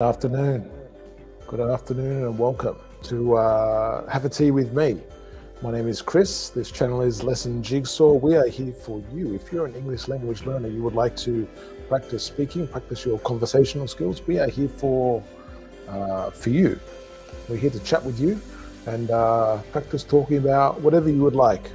Afternoon. Good afternoon and welcome to Have a Tea with me. My name is Chris. This channel is Lesson Jigsaw. We are here for you. If you're an English language learner, you would like to practice speaking, practice your conversational skills, we are here for you. We're here to chat with you and practice talking about whatever you would like.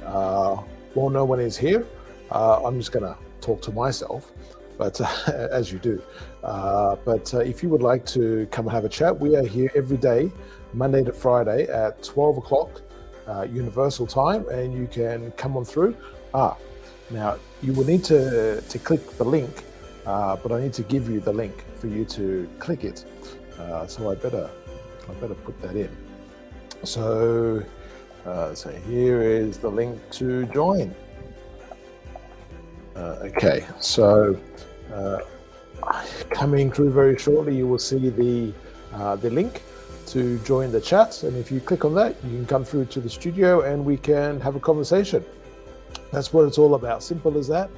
Well, no one is here. I'm just going to talk to myself. But as you do. But if you would like to come and have a chat, we are here every day, Monday to Friday at 12 o'clock Universal Time, and you can come on through. Now you will need to click the link, but I need to give you the link for you to click it. So I better put that in. So here is the link to join. Okay, so coming through very shortly, you will see the link to join the chat, and if you click on that, you can come through to the studio and we can have a conversation. That's what it's all about. Simple as that.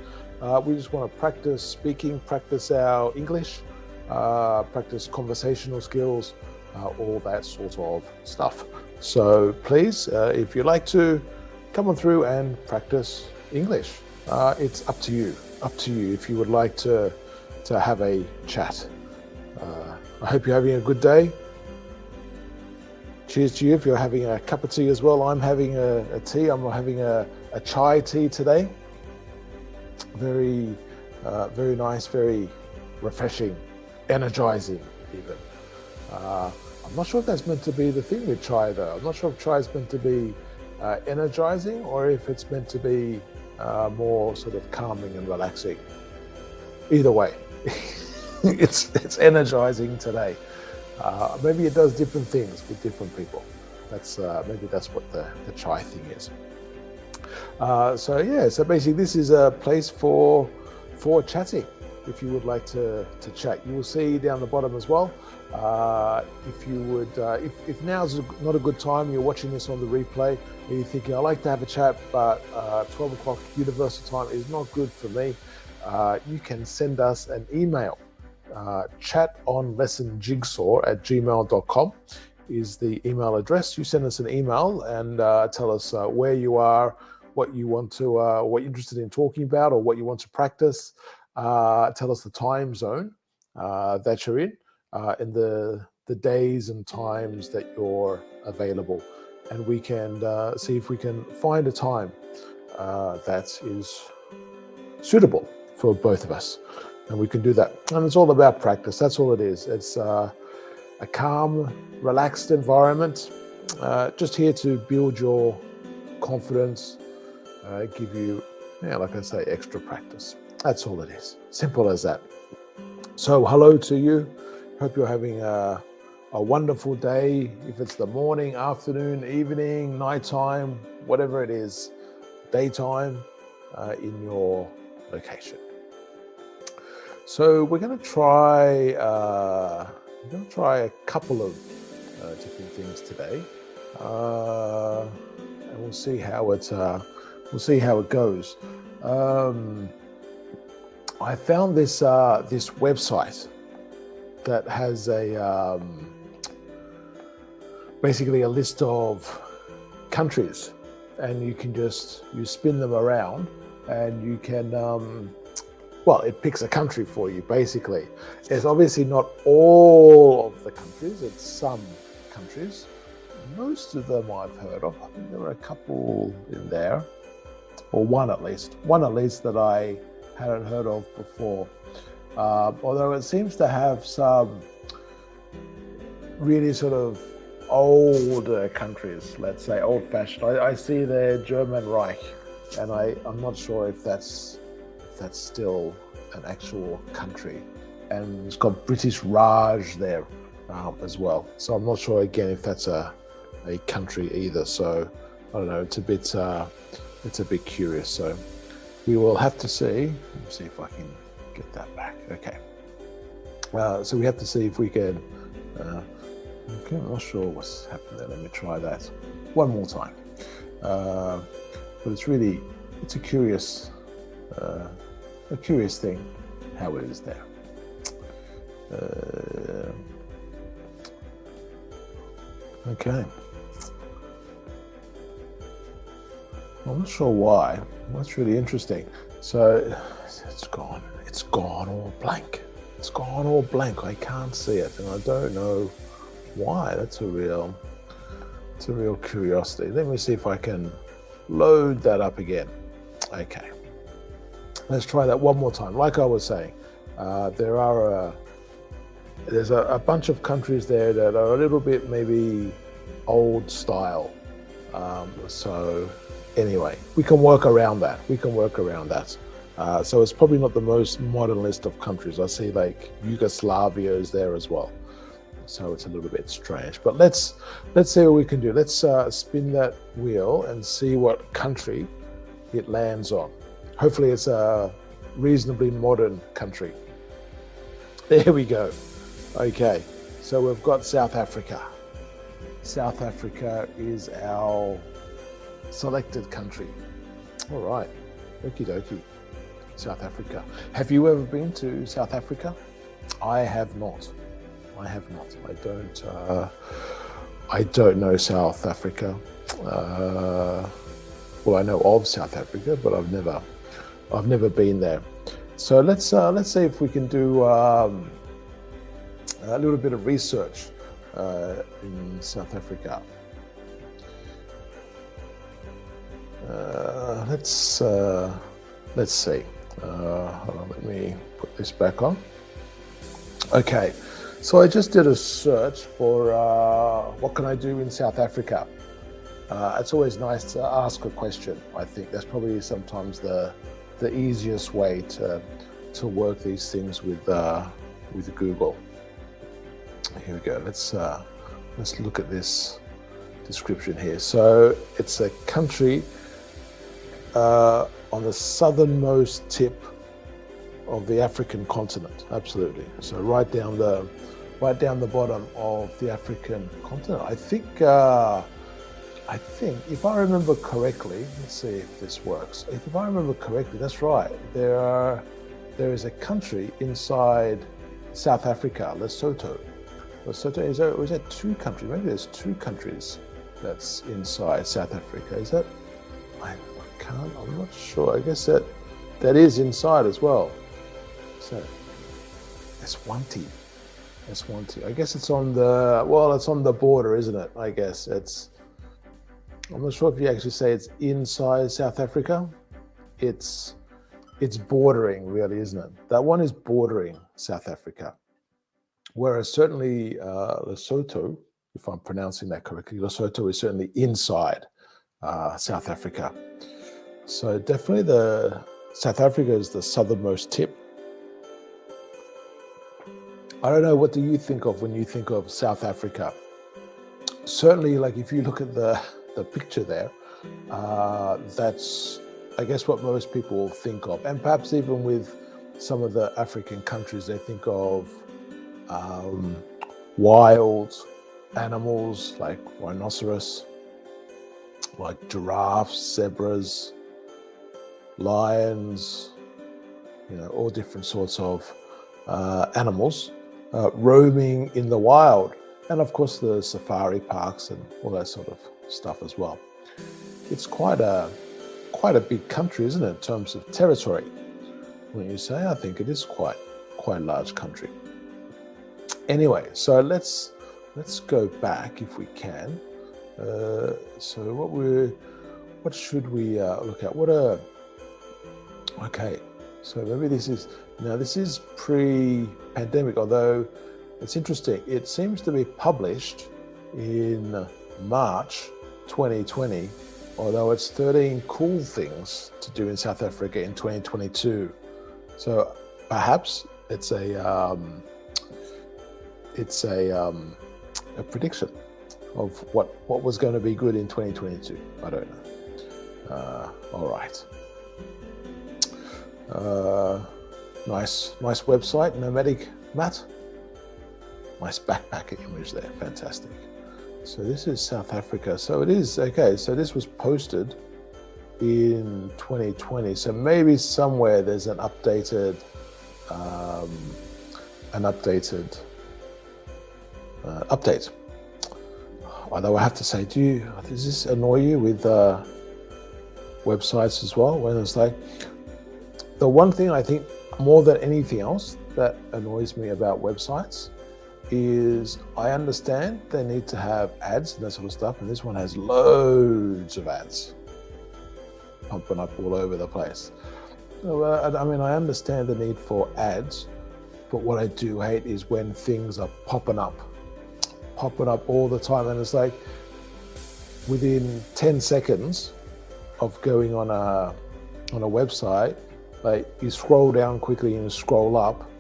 We just want to practice speaking, practice our English, practice conversational skills, all that sort of stuff. So please, if you'd like to come on through and practice English, it's up to you. If you would like to have a chat. I hope you're having a good day. Cheers to you if you're having a cup of tea as well. I'm having a tea. I'm having a chai tea today. Very nice, very refreshing, energizing even. I'm not sure if that's meant to be the thing with chai though. I'm not sure if chai is meant to be energizing or if it's meant to be more sort of calming and relaxing. Either way, it's energizing today. Maybe it does different things with different people. Maybe that's what the chai thing is. So basically this is a place for chatting. If you would like to chat, you will see down the bottom as well. If you would, if now's not a good time, you're watching this on the replay, and you're thinking, I like to have a chat, but 12 o'clock Universal Time is not good for me, you can send us an email. chatonlessonjigsaw@gmail.com is the email address. You send us an email and tell us where you are, what you want to, what you're interested in talking about, or what you want to practice. Tell us the time zone that you're in the days and times that you're available, and we can see if we can find a time that is suitable for both of us, and we can do that. And it's all about practice. That's all it is. It's a calm, relaxed environment, just here to build your confidence, give you, like I say, extra practice. That's all it is. Simple as that. So hello to you. Hope you're having a wonderful day. If it's the morning, afternoon, evening, nighttime, whatever it is, daytime in your location. So we're going to try a couple of different things today, and we'll see how it goes. I found this website that has basically a list of countries, and you spin them around, and you can it picks a country for you. Basically, it's obviously not all of the countries; it's some countries. Most of them I've heard of. I think there were a couple in there, or one at least that I hadn't heard of before. Although it seems to have some really sort of older countries, let's say old-fashioned. I see there German Reich, and I'm not sure if that's still an actual country. And it's got British Raj there as well. So I'm not sure again if that's a country either. So I don't know. It's a bit curious. So we will have to see. Let me see if I can get that back. Okay. So we have to see if we can. Okay, I'm not sure what's happened there. Let me try that one more time. But it's a curious thing how it is there. Okay. I'm not sure why. That's really interesting. So it's gone. It's gone all blank. It's gone all blank. I can't see it, and I don't know why. It's a real curiosity. Let me see if I can load that up again. Okay. Let's try that one more time. Like I was saying, there's a bunch of countries there that are a little bit maybe old style. So anyway, we can work around that. So it's probably not the most modern list of countries. I see like Yugoslavia is there as well. So it's a little bit strange. But let's see what we can do. Let's spin that wheel and see what country it lands on. Hopefully it's a reasonably modern country. There we go. Okay, so we've got South Africa. South Africa is our selected country. All right, okie dokie. South Africa. Have you ever been to South Africa? I have not. I don't know South Africa. Well, I know of South Africa, but I've never been there. So let's see if we can do a little bit of research in South Africa. Let's see. Hold on, let me put this back on. Okay, so I just did a search for what can I do in South Africa. It's always nice to ask a question. I think that's probably sometimes the easiest way to work these things with Google. Here we go. Let's look at this description here. So it's a country on the southernmost tip of the African continent. Absolutely. So right down the bottom of the African continent. I think if I remember correctly, let's see if this works. If I remember correctly, that's right. There is a country inside South Africa, Lesotho. Lesotho, is there two countries? Maybe there's two countries that's inside South Africa. Is that? I'm not sure. I guess that is inside as well. So Eswatini. I guess it's on the border, isn't it? I guess I'm not sure if you actually say it's inside South Africa. It's bordering, really, isn't it? That one is bordering South Africa. Whereas certainly Lesotho, if I'm pronouncing that correctly, Lesotho is certainly inside South Africa. So definitely South Africa is the southernmost tip. I don't know, what do you think of when you think of South Africa? Certainly, like if you look at the picture there, that's, I guess, what most people think of. And perhaps even with some of the African countries, they think of wild animals like rhinoceros, like giraffes, zebras, lions, all different sorts of animals roaming in the wild. And of course the safari parks and all that sort of stuff as well. It's quite a big country, isn't it, in terms of territory? When you say, I think it is quite a large country. Anyway, so let's go back if we can. So what should we look at? Okay, so maybe this is pre-pandemic, although it's interesting. It seems to be published in March 2020, although it's 13 cool things to do in South Africa in 2022. So perhaps it's a prediction of what was going to be good in 2022. I don't know. All right. Nice website, Nomadic Matt. Nice backpacker image there, fantastic. So this is South Africa. So it is, okay, so this was posted in 2020. So maybe somewhere there's an updated an updated update. Although I have to say, does this annoy you with websites as well? When it's like, the one thing I think more than anything else that annoys me about websites is I understand they need to have ads and that sort of stuff, and this one has loads of ads pumping up all over the place. I mean, I understand the need for ads, but what I do hate is when things are popping up all the time, and it's like within 10 seconds of going on a website, like you scroll down quickly and you scroll up,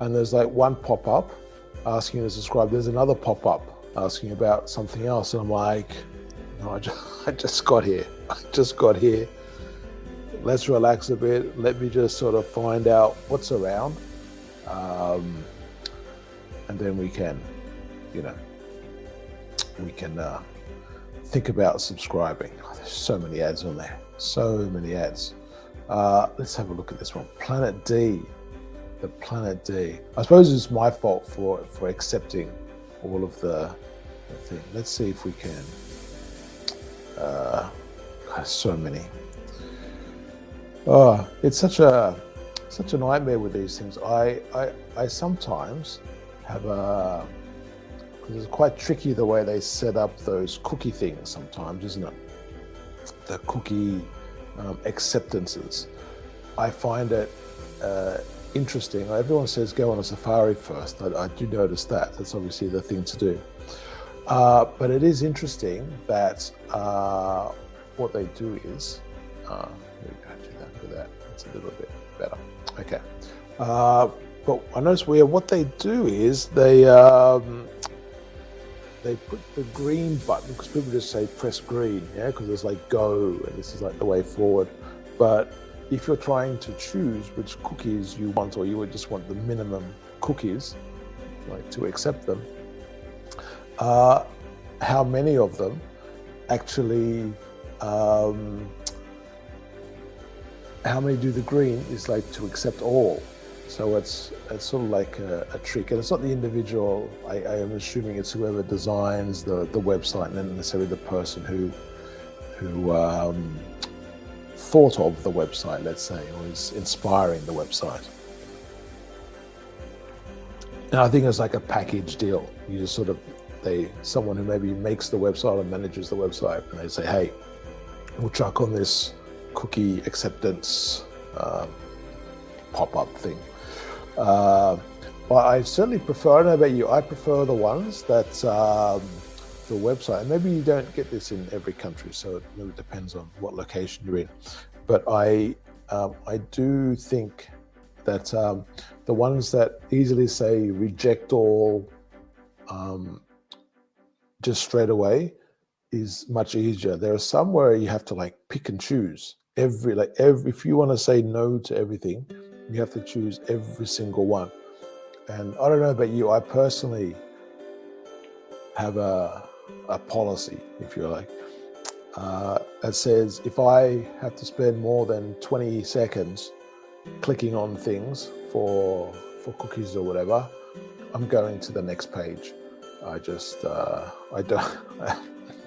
and there's like one pop-up asking you to subscribe, there's another pop-up asking about something else, and I'm like, no, I just got here. Let's relax a bit. Let me just sort of find out what's around, and then we can think about subscribing. Oh, there's so many ads on there, so many ads. Let's have a look at this one, Planet D. The Planet D. I suppose it's my fault for accepting all of the thing. Let's see if we can. So many. Oh, it's such a nightmare with these things. I sometimes have because it's quite tricky the way they set up those cookie things sometimes, isn't it? The cookie acceptances. I find it interesting. Everyone says go on a safari first. I do notice that. That's obviously the thing to do. But it is interesting that what they do is, there we go, do that with that. It's a little bit better. Okay. But I notice what they do is they put the green button, because people just say press green, yeah, because it's like go, and this is like the way forward. But if you're trying to choose which cookies you want, or you would just want the minimum cookies, like to accept them, how many of them actually, how many do the green is like to accept all. So it's sort of like a trick, and it's not the individual. I am assuming it's whoever designs the website, and not necessarily the person who thought of the website, let's say, or is inspiring the website. And I think it's like a package deal. You just sort of, someone who maybe makes the website or manages the website, and they say, hey, we'll chuck on this cookie acceptance pop-up thing. But I certainly prefer, I don't know about you, I prefer the ones that the website, and maybe you don't get this in every country, so it really depends on what location you're in. But I do think that the ones that easily say reject all just straight away is much easier. There are some where you have to like pick and choose if you want to say no to everything, you have to choose every single one. And I don't know about you, I personally have a policy, if you like, that says if I have to spend more than 20 seconds clicking on things for cookies or whatever, I'm going to the next page. I'm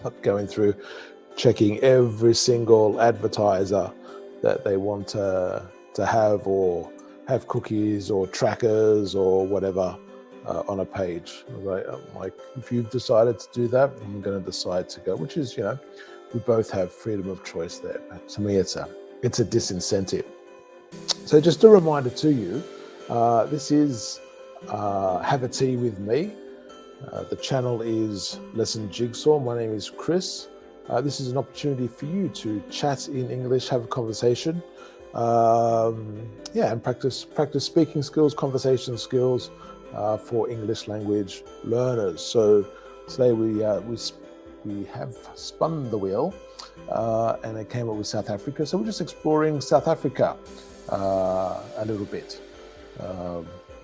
not going through checking every single advertiser that they want to have, or have cookies or trackers or whatever on a page. Like, if you've decided to do that, I'm going to decide to go, which is, we both have freedom of choice there. But to me, it's a disincentive. So just a reminder to you, this is Have a Tea with me. The channel is Lesson Jigsaw. My name is Chris. This is an opportunity for you to chat in English, have a conversation, and practice speaking skills, conversation skills for English language learners. So today we have spun the wheel, and it came up with South Africa. So we're just exploring South Africa a little bit.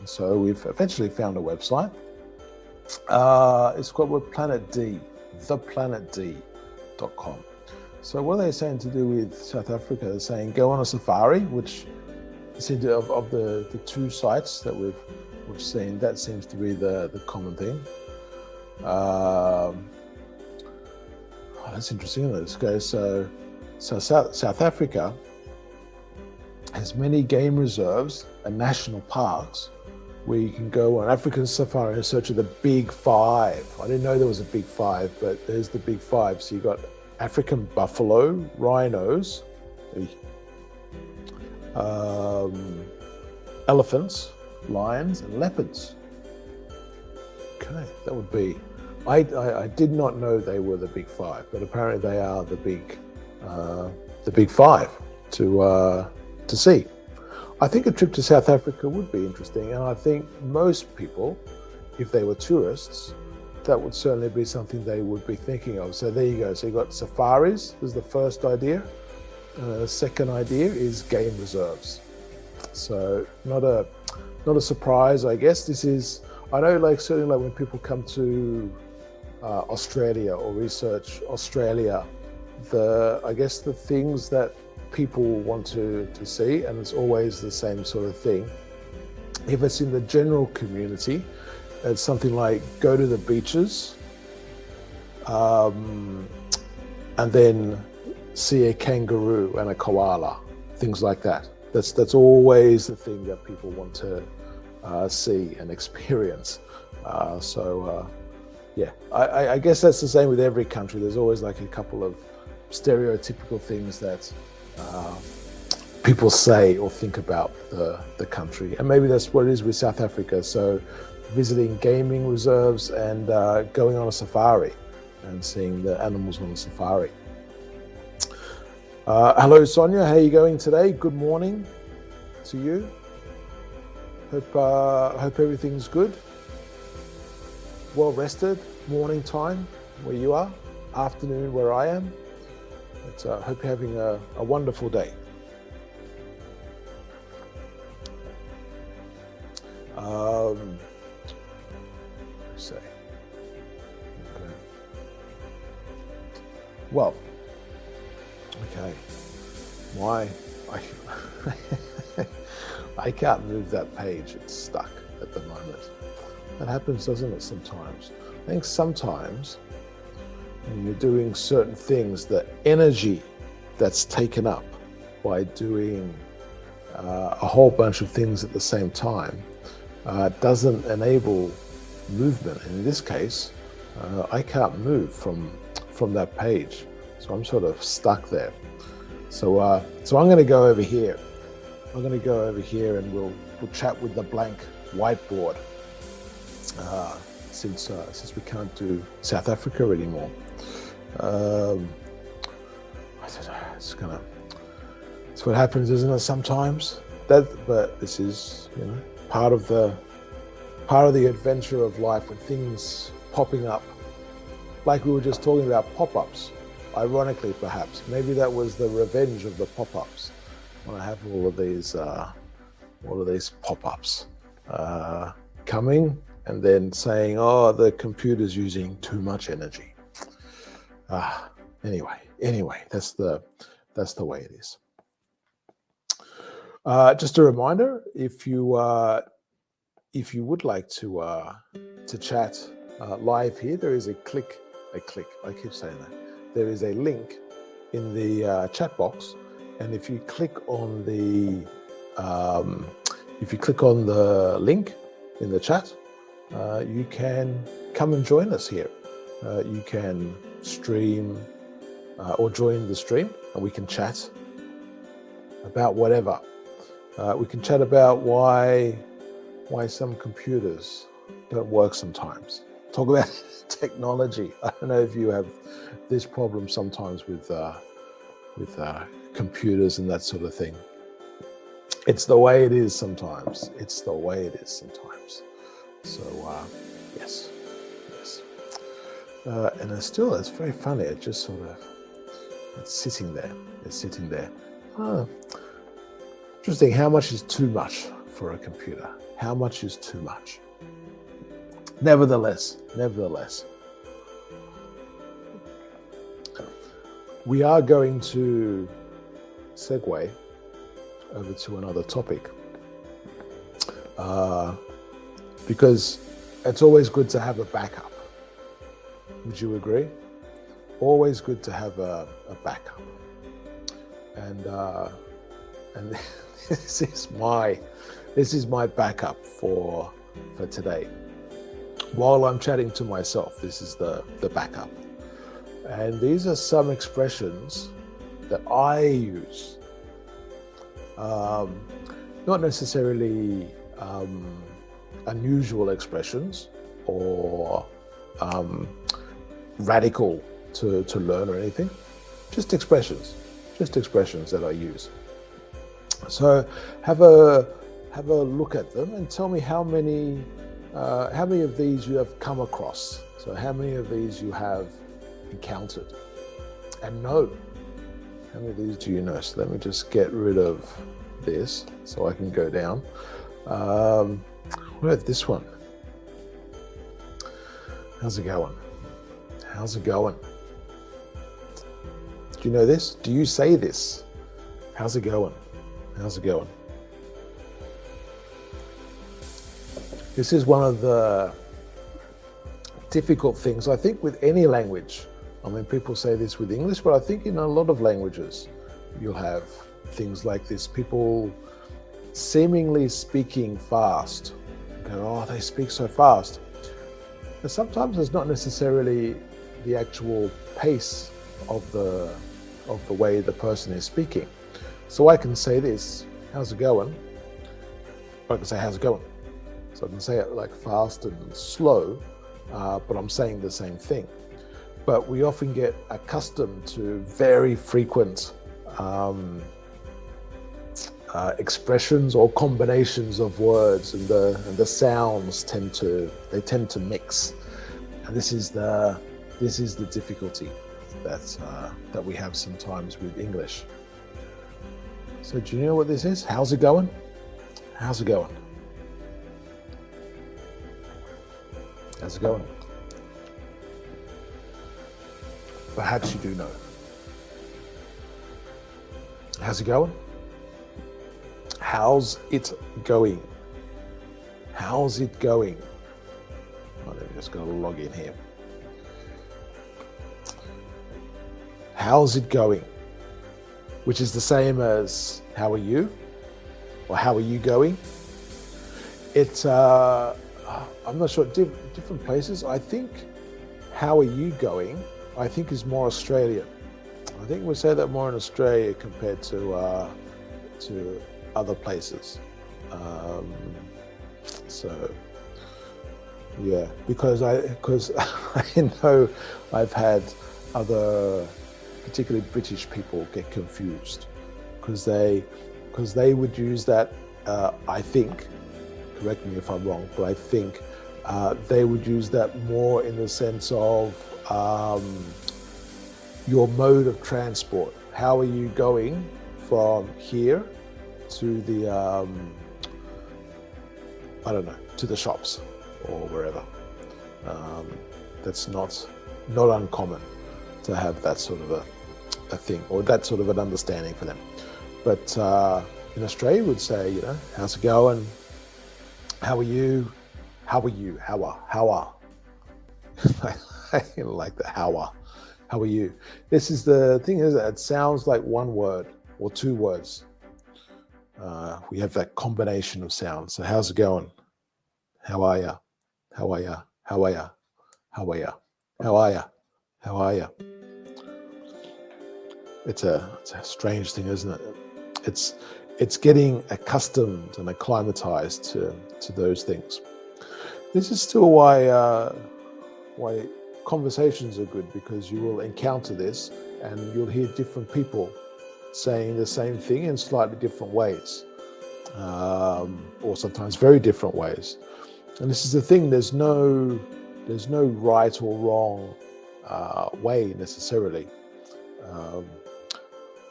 So we've eventually found a website. It's called Planet D, theplanetd.com. So what are they saying to do with South Africa? They're saying go on a safari, which of the two sites that we've we've seen. That seems to be the common thing. That's interesting, isn't it? This goes, so South Africa has many game reserves and national parks where you can go on African safari and search of the Big Five. I didn't know there was a Big Five, but there's the Big Five. So you got African buffalo, rhinos, elephants, lions, and leopards. Okay, that would be. I did not know they were the Big Five, but apparently they are the Big Five to see. I think a trip to South Africa would be interesting, and I think most people, if they were tourists, that would certainly be something they would be thinking of. So there you go. So you got safaris is the first idea. Second idea is game reserves. So not a surprise, I guess. This is, I know, like certainly like when people come to Australia or research Australia, I guess the things that people want to see, and it's always the same sort of thing. If it's in the general community, it's something like go to the beaches and then see a kangaroo and a koala, things like that. That's always the thing that people want to see and experience. Yeah, I guess that's the same with every country. There's always like a couple of stereotypical things that people say or think about the country, and maybe that's what it is with South Africa. So visiting gaming reserves and going on a safari and seeing the animals on a safari. Hello Sonia, how are you going today? Good morning to you. Hope everything's good. Well rested, morning time where you are, afternoon where I am. But hope you're having a wonderful day. Let's see. Okay. Well, okay. I can't move that page. It's stuck at the moment. That happens, doesn't it, sometimes? I think sometimes when you're doing certain things, the energy that's taken up by doing a whole bunch of things at the same time doesn't enable movement. And in this case, I can't move from that page. So I'm sort of stuck there. So I'm going to go over here. I'm going to go over here and we'll chat with the blank whiteboard since we can't do South Africa anymore. I don't know. It's what happens, isn't it? Sometimes but this is, part of the adventure of life, with things popping up, like we were just talking about pop-ups. Ironically, perhaps, maybe that was the revenge of the pop-ups. When I have all of these pop-ups coming and then saying, "Oh, the computer's using too much energy." Anyway, that's the way it is. Just a reminder, if you would like to chat live here, there is a click. I keep saying that. There is a link in the chat box, and if you click on the link in the chat, you can come and join us here. You can stream or join the stream, and we can chat about whatever. We can chat about why some computers don't work sometimes. Talk about technology. I don't know if you have this problem sometimes with computers and that sort of thing. It's the way it is sometimes. So yes. And it's very funny. It just sort of, it's sitting there. Interesting. How much is too much for a computer? How much is too much? Nevertheless, we are going to segue over to another topic. because it's always good to have a backup. Would you agree? Always good to have a backup. And this is my backup for today. While I'm chatting to myself, this is the backup. And these are some expressions that I use. Not necessarily unusual expressions or radical to learn or anything. Just expressions that I use. So have a look at them and tell me how many of these you have come across. So how many of these you have encountered and know. How many of these do you know? So let me just get rid of this so I can go down. What about this one? How's it going? How's it going? Do you know this? Do you say this? How's it going? How's it going? This is one of the difficult things, I think, with any language. I mean, people say this with English, but I think in a lot of languages, you'll have things like this. People seemingly speaking fast. You go, oh, they speak so fast. But sometimes it's not necessarily the actual pace of the way the person is speaking. So I can say this, how's it going? Or I can say, how's it going? So I can say it like fast and slow, but I'm saying the same thing. But we often get accustomed to very frequent expressions or combinations of words, and the sounds tend to mix. And this is the difficulty that we have sometimes with English. So do you know what this is? How's it going? How's it going? How's it going? Perhaps you do know. How's it going? How's it going? How's it going? Oh, let me just go log in here. How's it going? Which is the same as how are you? Or how are you going? It's, I'm not sure, different places. I think how are you going, I think is more Australian. I think we say that more in Australia compared to other places. So yeah, because I know I've had other, particularly British people, get confused because they would use that. I think, correct me if I'm wrong, but I think they would use that more in the sense of your mode of transport. How are you going from here to the I don't know, to the shops or wherever? That's not uncommon to have that sort of a thing, or that sort of an understanding for them. But in Australia, would say, you know, how's it going? How are you? How are you? How are? I like the how are. How are you? This is the thing, is that it sounds like one word or two words. We have that combination of sounds. So how's it going? How are ya? How are ya? How are ya? How are ya? How are ya? How are ya? It's a strange thing, isn't it? It's getting accustomed and acclimatized to those things. This is still why conversations are good, because you will encounter this and you'll hear different people saying the same thing in slightly different ways, or sometimes very different ways. And this is the thing, there's no right or wrong way necessarily.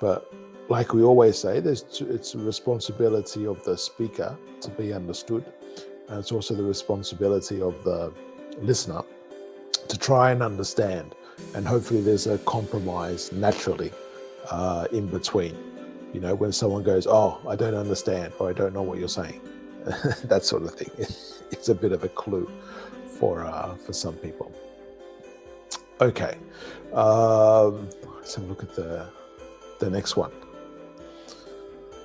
But like we always say, it's a responsibility of the speaker to be understood. And it's also the responsibility of the listener to try and understand. And hopefully there's a compromise naturally in between. You know, when someone goes, oh, I don't understand, or I don't know what you're saying. that sort of thing. It's a bit of a clue for some people. Okay, let's have a look at the next one.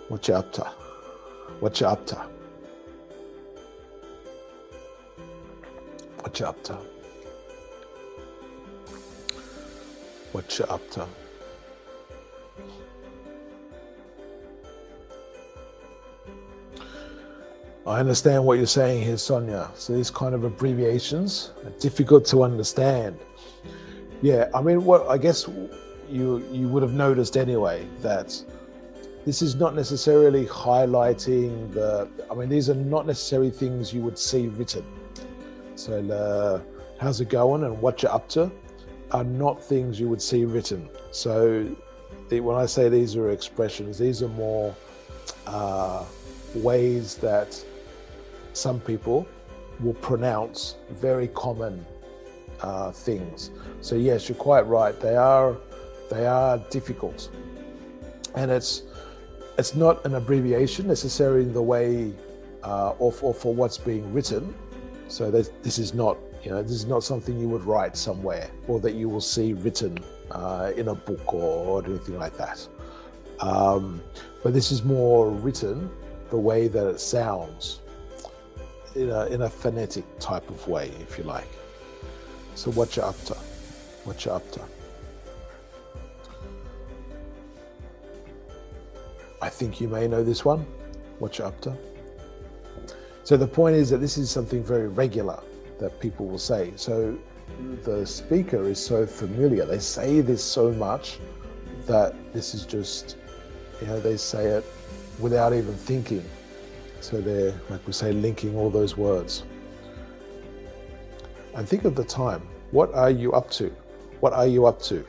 What you up to? What you up to? What you up to? What you up to? I understand what you're saying here, Sonia. So these kind of abbreviations are difficult to understand. Yeah, I mean, what I guess you would have noticed anyway that this is not necessarily highlighting these are not necessarily things you would see written. So how's it going and what you're up to are not things you would see written. So when I say these are expressions, these are more ways that some people will pronounce very common things. So yes, you're quite right. They are difficult, and it's not an abbreviation necessarily in the way or for what's being written. So this is not something you would write somewhere or that you will see written in a book or anything like that. But this is more written the way that it sounds, in a phonetic type of way, if you like. So what you up to? What you up to? I think you may know this one. What you up to? So the point is that this is something very regular that people will say. So the speaker is so familiar. They say this so much that this is just, they say it without even thinking. So they're, like we say, linking all those words. And think of the time. What are you up to? What are you up to?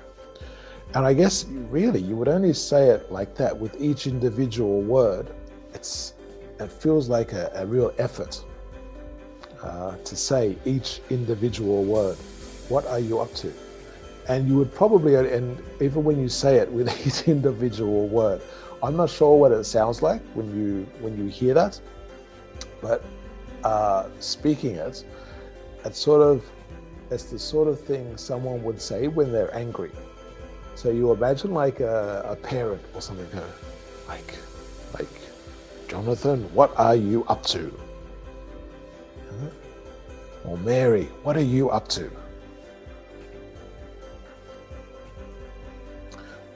And I guess really you would only say it like that with each individual word. It feels like a real effort to say each individual word. What are you up to? And you would probably, and even when you say it with each individual word, I'm not sure what it sounds like when you hear that, but speaking it, it's the sort of thing someone would say when they're angry. So you imagine like a parent or something, like, Jonathan, what are you up to? Or Mary, what are you up to?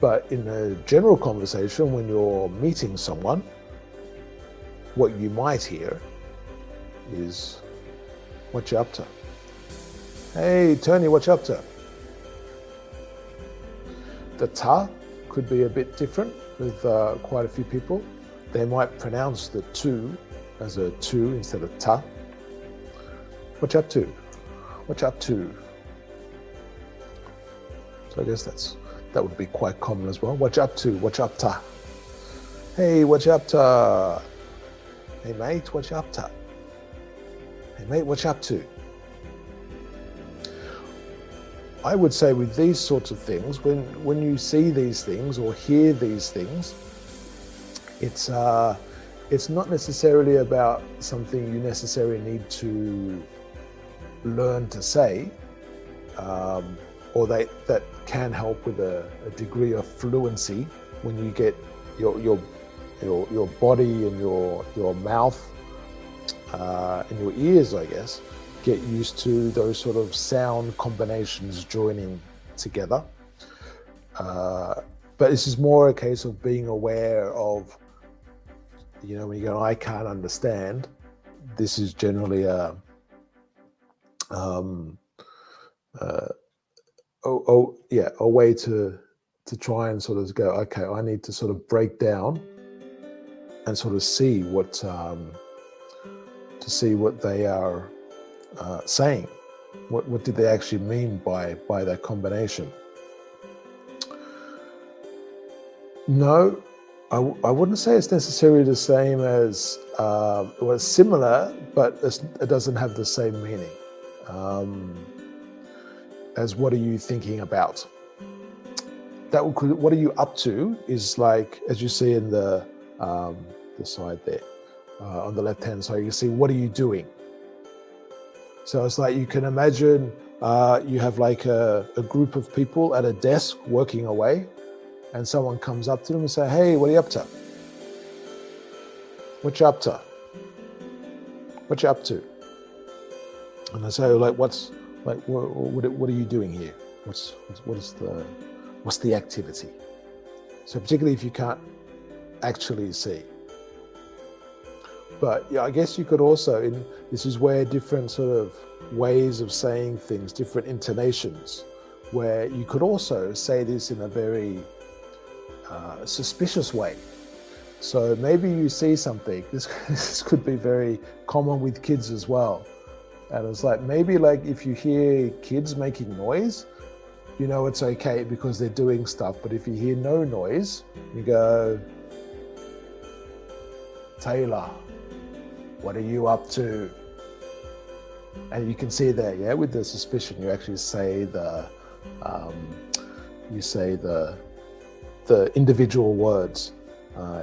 But in a general conversation, when you're meeting someone, what you might hear is, what you up to? Hey, Tony, what you up to? The ta could be a bit different with quite a few people. They might pronounce the tu as a tu instead of ta. What you up to? What you up to? So I guess that would be quite common as well. What you up to? What you up to? Hey, what you up to? Hey, mate, what you up to? Hey, mate, what you up to? I would say with these sorts of things, when you see these things or hear these things, it's not necessarily about something you necessarily need to learn to say, or that can help with a degree of fluency when you get your body and your mouth and your ears, I guess, get used to those sort of sound combinations joining together. But this is more a case of being aware of, when you go, I can't understand, this is generally a way to try and sort of go, okay, I need to sort of break down and sort of see what they are saying. What did they actually mean by that combination? No, I wouldn't say it's necessarily the same as, it's similar, but it doesn't have the same meaning as what are you thinking about. What are you up to is like, as you see in the side there, on the left-hand side, you see, what are you doing? So it's like you can imagine you have like a group of people at a desk working away, and someone comes up to them and say, hey, what are you up to? What you up to? What you up to? And I say, like, what are you doing here? What's the activity? So particularly if you can't actually see. But yeah, I guess you could also, this is where different sort of ways of saying things, different intonations, where you could also say this in a very suspicious way. So maybe you see something, this could be very common with kids as well. And it's like, maybe like if you hear kids making noise, you know it's okay because they're doing stuff. But if you hear no noise, you go, Taylor, what are you up to? And you can see there, yeah, with the suspicion, you actually say the individual words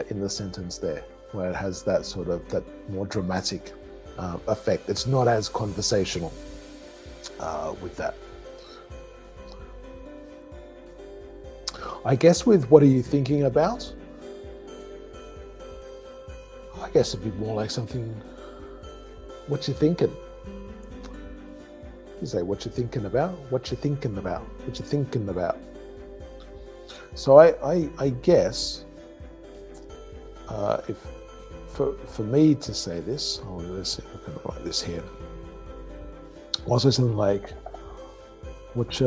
in the sentence there, where it has that sort of, that more dramatic effect. It's not as conversational with that. I guess with what are you thinking about? I guess it'd be more like something, what you thinking? You say, what you thinking about? What you thinking about? What you thinking about? So I guess if for me to say this, let's see if I can write this here. I'll say something like, what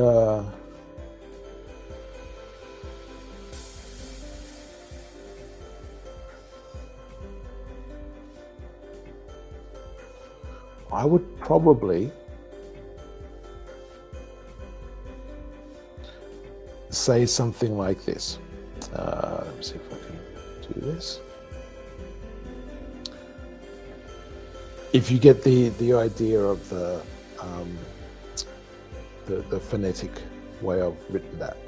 I would probably say something like this. Let me see if I can do this. If you get the idea of the phonetic way I've written that.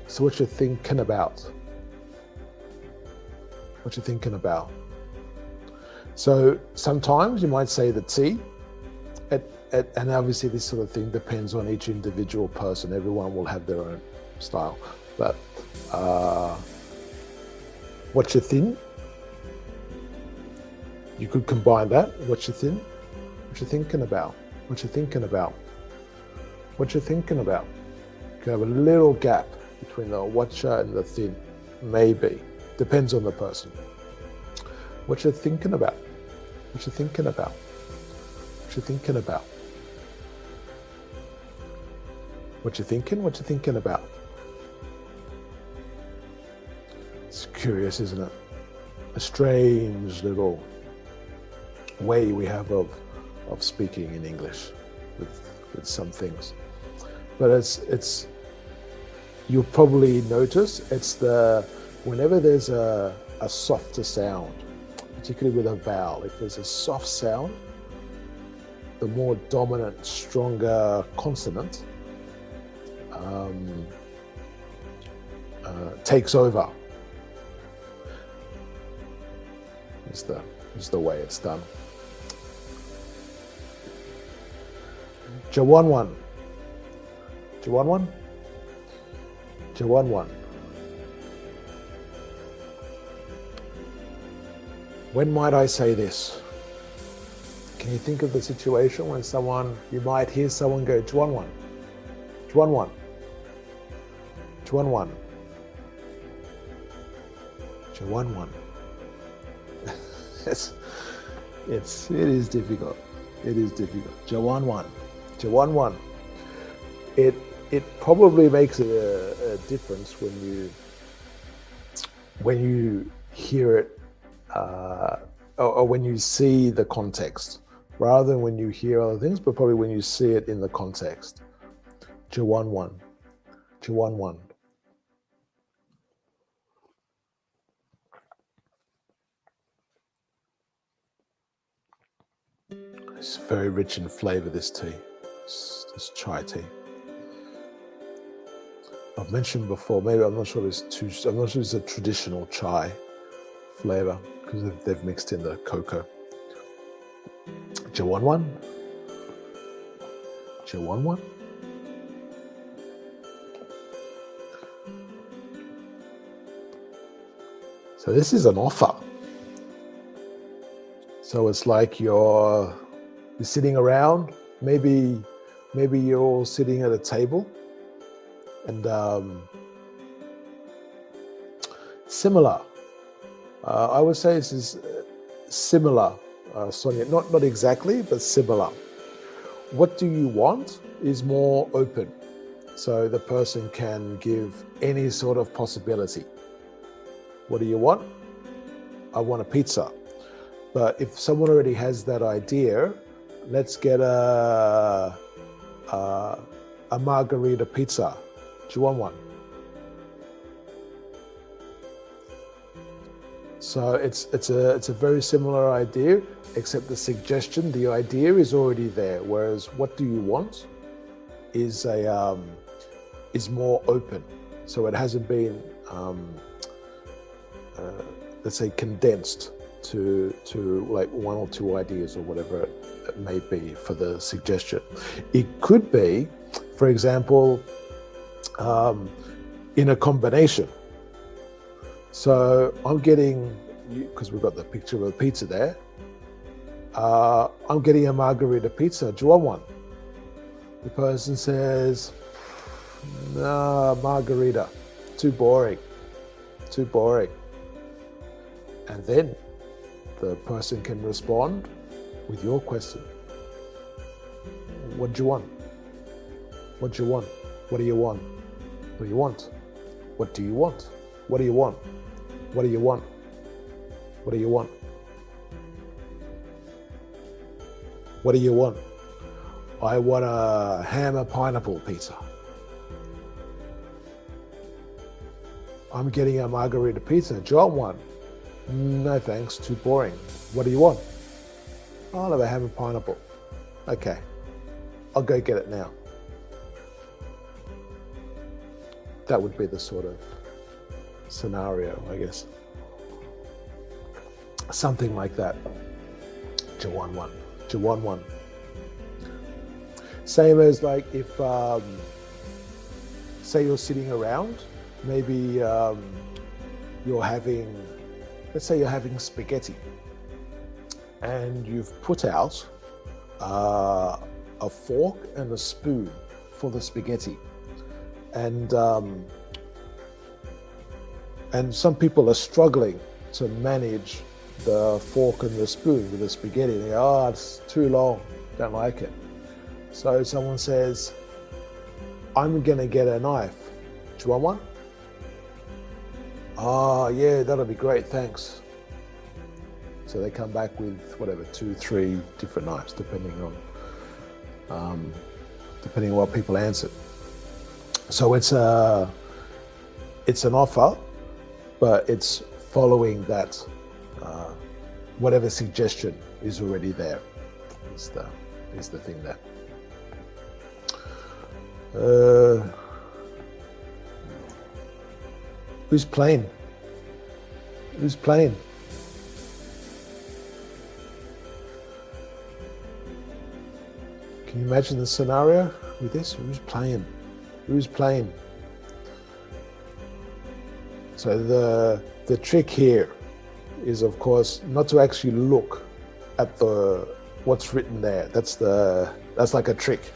So what you're thinking about? What you're thinking about? So sometimes you might say the T, and obviously this sort of thing depends on each individual person. Everyone will have their own style. But what you thin? You could combine that. What you thin? What you thinking about? What you thinking about? What you thinking about? You can have a little gap between the watcha and the thin. Maybe. Depends on the person. What you thinking about? What you thinking about? What you thinking about? What you thinking? What you thinking about? It's curious, isn't it? A strange little way we have of speaking in English with some things. But it's you'll probably notice it's whenever there's a softer sound, particularly with a vowel, if there's a soft sound, the more dominant, stronger consonant takes over. Is the way it's done. Jawanwan. Jawanwan. Jawanwan. When might I say this? Can you think of the situation when you might hear someone go, Jawanwan, Jawanwan, Jawanwan, Jawanwan. It is difficult. It is difficult. Jawanwan, Jawanwan. It probably makes a difference when you hear it or when you see the context, rather than when you hear other things, but probably when you see it in the context. Jawanwan, Jawanwan. It's very rich in flavor, this tea, this chai tea. I've mentioned before, maybe I'm not sure it's a traditional chai flavor because they've mixed in the cocoa Do you want one? Do you want one? So this is an offer. So it's like you're sitting around, maybe you're all sitting at a table, and similar. I would say this is similar, Sonia. Not exactly, but similar. What do you want is more open, so the person can give any sort of possibility. What do you want? I want a pizza. But if someone already has that idea, let's get a margarita pizza. Do you want one? So it's a very similar idea, except the suggestion, the idea is already there. Whereas what do you want is more open. So it hasn't been let's say condensed to like one or two ideas or whatever it may be for the suggestion. It could be, for example, in a combination. So I'm getting, because we've got the picture of a pizza there, I'm getting a margarita pizza. Do you want one? The person says, no, margarita, too boring, too boring. And then the person can respond with your question. What do you want? What do you want? What do you want? What do you want? What do you want? What do you want? What do you want? What do you want? What do you want? I want a ham and pineapple pizza. I'm getting a margarita pizza. Do you want one? No thanks, too boring. What do you want? I'll have a ham and pineapple. Okay, I'll go get it now. That would be the sort of scenario, I guess. Something like that. Do you want one? Do you want one? Same as like if, say you're sitting around, maybe you're having, let's say you're having spaghetti, and you've put out a fork and a spoon for the spaghetti. And some people are struggling to manage the fork and the spoon with the spaghetti. They go, oh, it's too long, don't like it. So someone says, I'm gonna get a knife. Do you want one? Oh, yeah, that'll be great, thanks. So they come back with whatever, 2, 3 different knives, depending on what people answered. So it's an offer, but it's following that whatever suggestion is already there. Is the thing there. Who's playing? Who's playing? Can you imagine the scenario with this? Who's playing? Who's playing? So the trick here is, of course, not to actually look at what's written there. That's like a trick.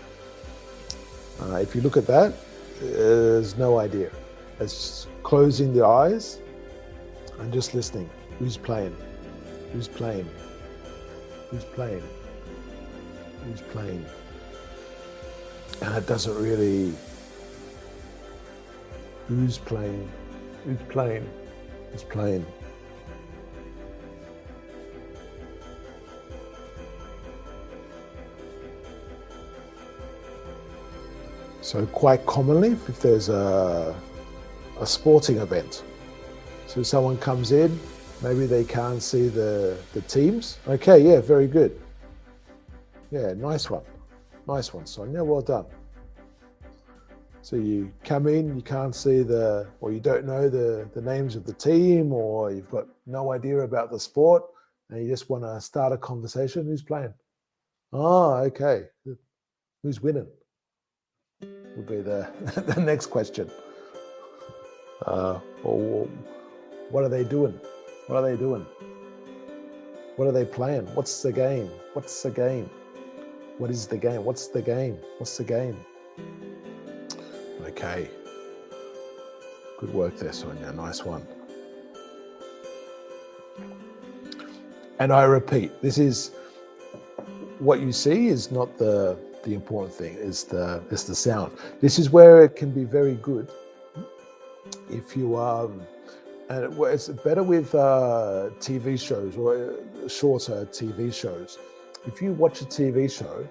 If you look at that, there's no idea. It's closing the eyes and just listening. Who's playing? Who's playing? Who's playing? Who's playing? And it doesn't really. Who's playing? Who's playing? Who's playing? So quite commonly, if there's a sporting event, so someone comes in, maybe they can't see the teams. Okay, yeah, very good. Yeah, nice one, Sonia, well done. So you come in, you can't see or you don't know the names of the team, or you've got no idea about the sport, and you just want to start a conversation. Who's playing? Ah, okay. Who's winning would be the the next question. Or what are they doing? What are they doing? What are they playing? What's the game? What's the game? What is the game? What's the game? What's the game? Okay. Good work there, Sonia. Nice one. And I repeat, this is what you see is not the important thing, is the sound. This is where it can be very good if you and it's better with TV shows or shorter TV shows. If you watch a TV show,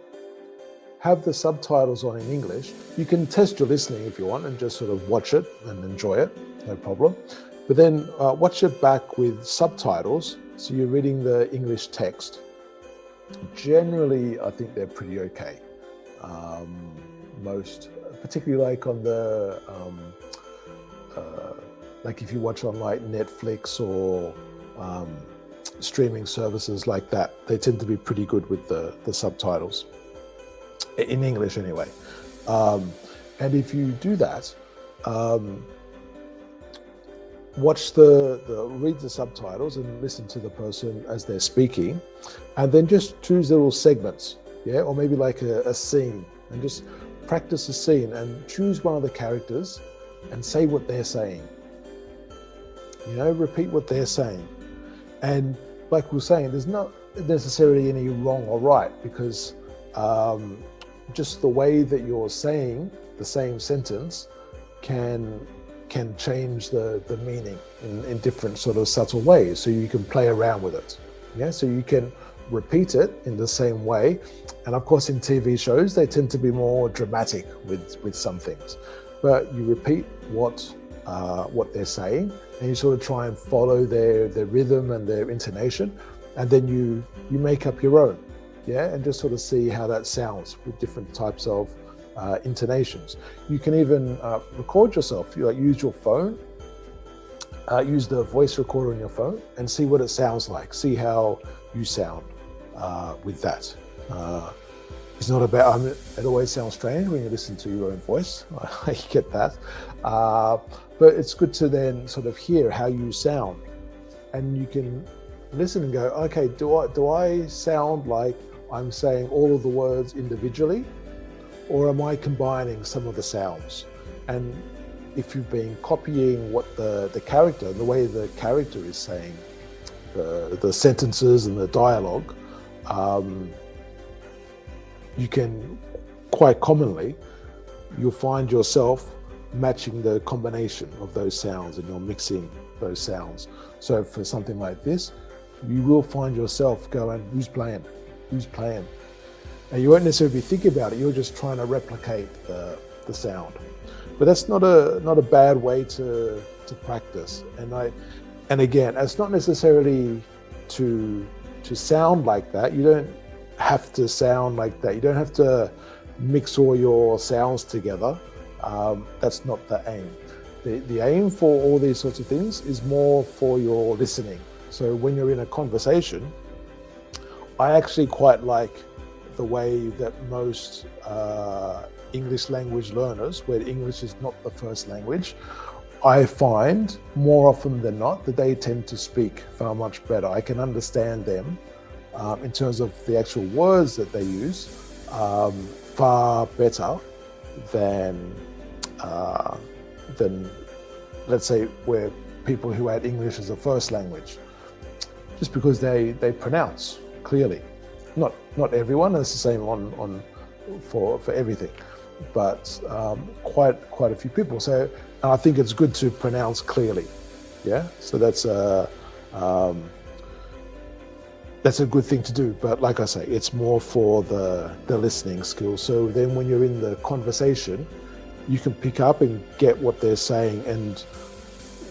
have the subtitles on in English. You can test your listening if you want and just sort of watch it and enjoy it, no problem. But then watch it back with subtitles, so you're reading the English text. Generally, I think they're pretty okay. Most, particularly like on the, like if you watch on like Netflix or streaming services like that, they tend to be pretty good with the subtitles. In English anyway. And if you do that, read the subtitles and listen to the person as they're speaking, and then just choose little segments, yeah, or maybe like a scene, and just practice a scene and choose one of the characters and say what they're saying. You know, repeat what they're saying. And like we were saying, there's not necessarily any wrong or right, because just the way that you're saying the same sentence can change the meaning in different sort of subtle ways. So you can play around with it. Yeah, so you can repeat it in the same way. And of course, in TV shows, they tend to be more dramatic with some things. But you repeat what they're saying, and you sort of try and follow their rhythm and their intonation, and then you make up your own. Yeah, and just sort of see how that sounds with different types of intonations. You can even record yourself. You use your phone, use the voice recorder on your phone, and see what it sounds like. See how you sound with that. It's not about. It always sounds strange when you listen to your own voice. I get that, but it's good to then sort of hear how you sound, and you can listen and go, okay, do I sound like I'm saying all of the words individually, or am I combining some of the sounds? And if you've been copying what the character, the way the character is saying the sentences and the dialogue, you can quite commonly, you'll find yourself matching the combination of those sounds, and you're mixing those sounds. So for something like this, you will find yourself going, who's playing? Who's playing? And you won't necessarily be thinking about it. You're just trying to replicate the sound. But that's not a bad way to practice. And again, it's not necessarily to sound like that. You don't have to sound like that. You don't have to mix all your sounds together. That's not the aim. The aim for all these sorts of things is more for your listening. So when you're in a conversation, I actually quite like the way that most English language learners, where English is not the first language, I find more often than not that they tend to speak far much better. I can understand them in terms of the actual words that they use far better than let's say where people who had English as a first language, just because they pronounce clearly. Not everyone, it's the same for everything, but quite a few people. So I think it's good to pronounce clearly. Yeah, so that's a good thing to do. But like I say, it's more for the listening skills. So then when you're in the conversation, you can pick up and get what they're saying. And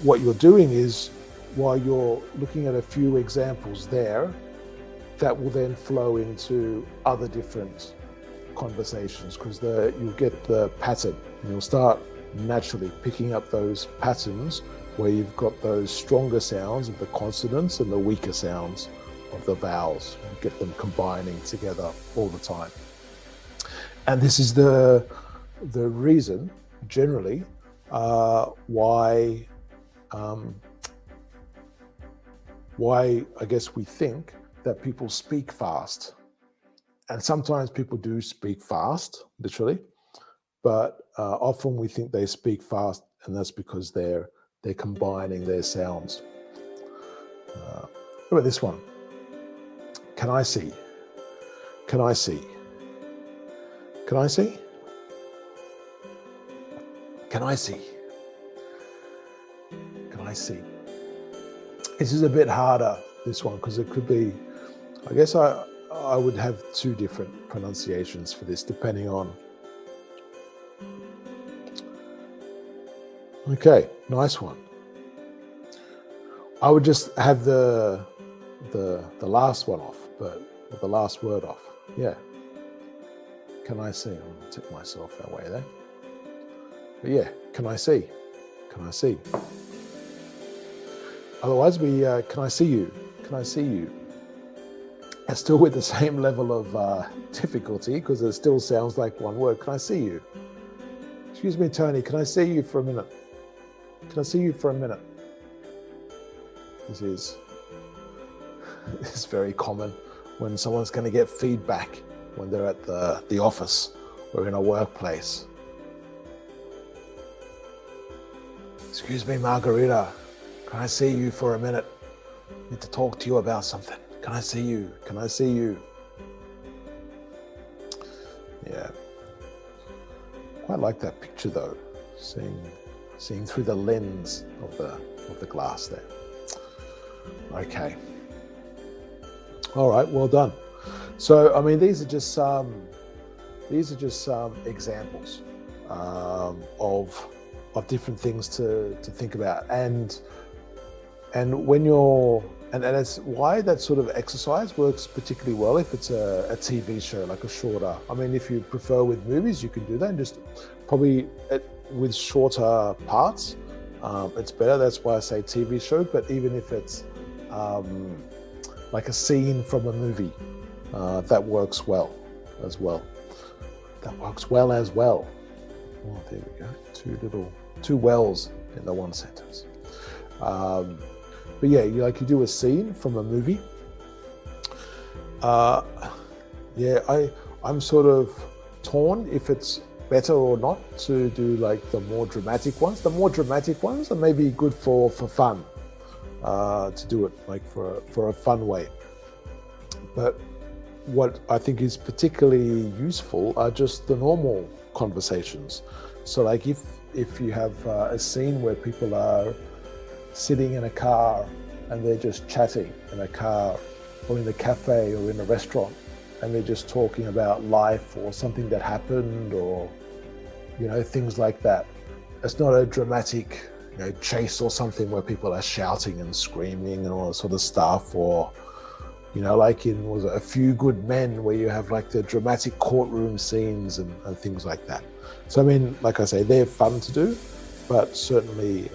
what you're doing is, while you're looking at a few examples there, that will then flow into other different conversations, because you'll get the pattern, and you'll start naturally picking up those patterns where you've got those stronger sounds of the consonants and the weaker sounds of the vowels, get them combining together all the time. And this is the reason generally why I guess we think that people speak fast. And sometimes people do speak fast, literally, but often we think they speak fast, and that's because they're combining their sounds. Look at this one. Can I see? Can I see? Can I see? Can I see? Can I see? This is a bit harder, this one, because it could be, I guess I would have two different pronunciations for this, depending on. Okay, nice one. I would just have the last one off, but the last word off. Yeah. Can I see? I'm gonna tip myself that way there. But yeah, can I see? Can I see? Otherwise, can I see you? Can I see you? And still with the same level of difficulty, because it still sounds like one word. Can I see you? Excuse me, Tony, can I see you for a minute? Can I see you for a minute? This is very common when someone's going to get feedback when they're at the office or in a workplace. Excuse me, Margarita, can I see you for a minute? I need to talk to you about something. Can I see you? Can I see you? Yeah. Quite like that picture though, seeing through the lens of the glass there. Okay. All right, well done. So, I mean, these are just some examples of different things to think about, and when you're and that's why that sort of exercise works particularly well if it's a TV show, like a shorter. I mean, if you prefer with movies, you can do that, and just probably with shorter parts, it's better. That's why I say TV show. But even if it's like a scene from a movie, that works well as well. That works well as well. Oh, there we go. Two wells in the one sentence. But yeah, you do a scene from a movie. Yeah, I'm sort of torn if it's better or not to do like the more dramatic ones. The more dramatic ones are maybe good for fun, to do it like for a fun way. But what I think is particularly useful are just the normal conversations. So like if you have a scene where people are sitting in a car and they're just chatting in a car or in a cafe or in a restaurant, and they're just talking about life or something that happened, or things like that. It's not a dramatic chase or something where people are shouting and screaming and all that sort of stuff, or like in A Few Good Men, where you have like the dramatic courtroom scenes and things like that. So I mean, like I say, they're fun to do, but certainly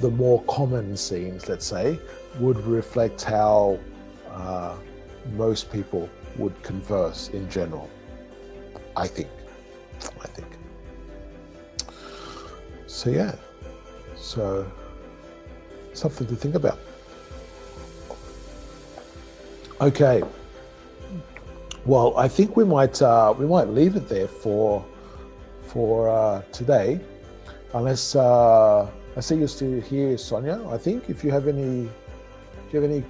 the more common scenes, let's say, would reflect how most people would converse in general, I think. So yeah, so something to think about. Okay, well, I think we might leave it there for today, unless I see you're still here, Sonia. I think if you have any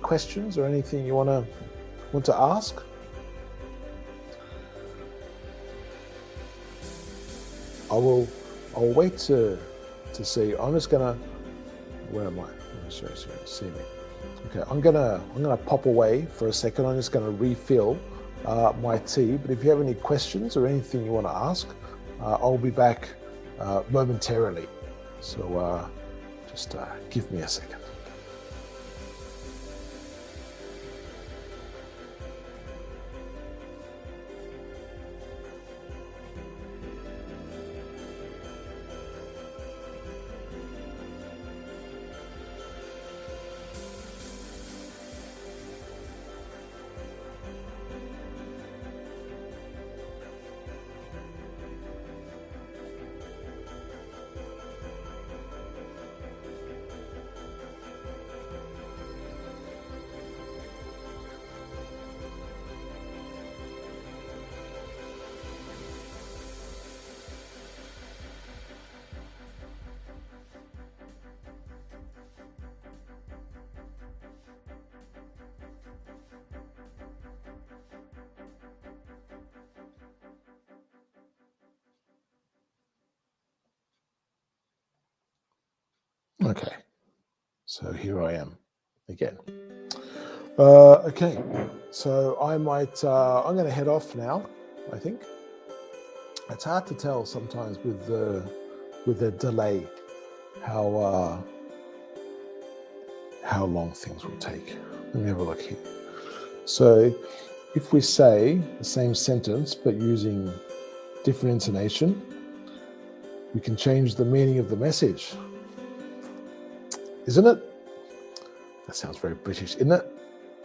questions or anything you want to ask. I'll wait to see. I'm just gonna. Where am I? I'm sure you can see me. Okay, I'm gonna pop away for a second. I'm just gonna refill my tea. But if you have any questions or anything you want to ask, I'll be back momentarily. So just give me a second. Okay, so here I am again. Okay, so I'm going to head off now. I think it's hard to tell sometimes with the delay how long things will take. Let me have a look here. So if we say the same sentence but using different intonation, we can change the meaning of the message. Isn't it? That sounds very British, isn't it?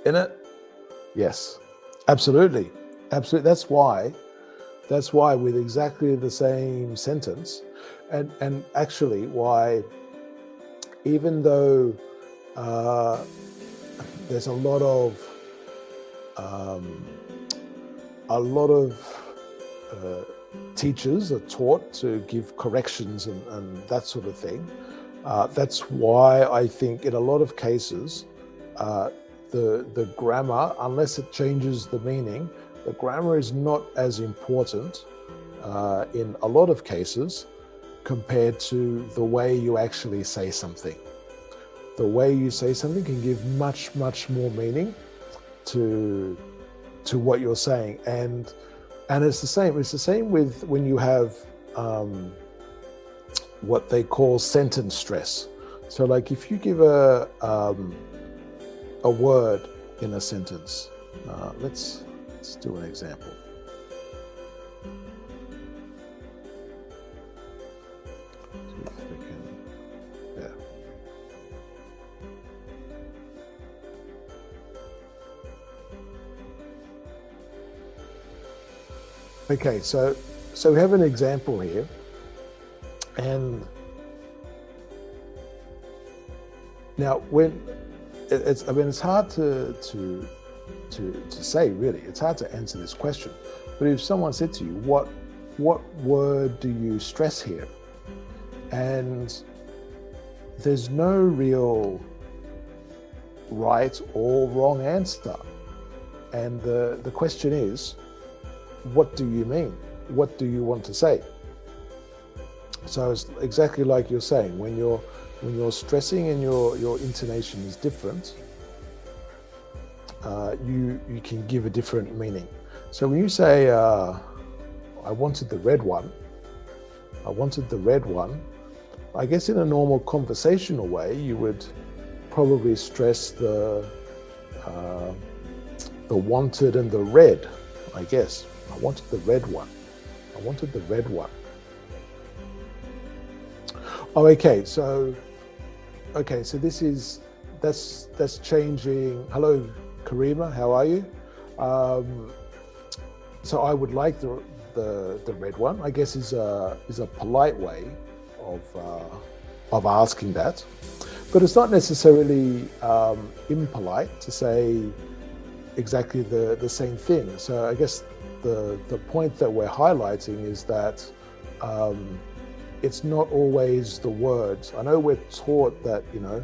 Isn't it? Yes, absolutely. Absolutely. That's why with exactly the same sentence, and actually why, even though there's a lot of teachers are taught to give corrections and that sort of thing. That's why I think in a lot of cases, the grammar, unless it changes the meaning, the grammar is not as important in a lot of cases compared to the way you actually say something. The way you say something can give much, much more meaning to what you're saying, and it's the same. It's the same with when you have what they call sentence stress. So, like if you give a word in a sentence, let's do an example. Okay, so we have an example here, and now when it's hard to say, really. It's hard to answer this question. But if someone said to you, what word do you stress here? And there's no real right or wrong answer. And the question is, what do you mean? What do you want to say? So it's exactly like you're saying, when you're stressing and your intonation is different, you can give a different meaning. So when you say, I wanted the red one, I guess in a normal conversational way, you would probably stress the wanted and the red, I guess. I wanted the red one. Oh, okay. So that's changing. Hello, Karima. How are you? So I would like the red one, I guess, is a polite way of asking that, but it's not necessarily impolite to say exactly the same thing. So I guess the point that we're highlighting is that it's not always the words. I know we're taught that, to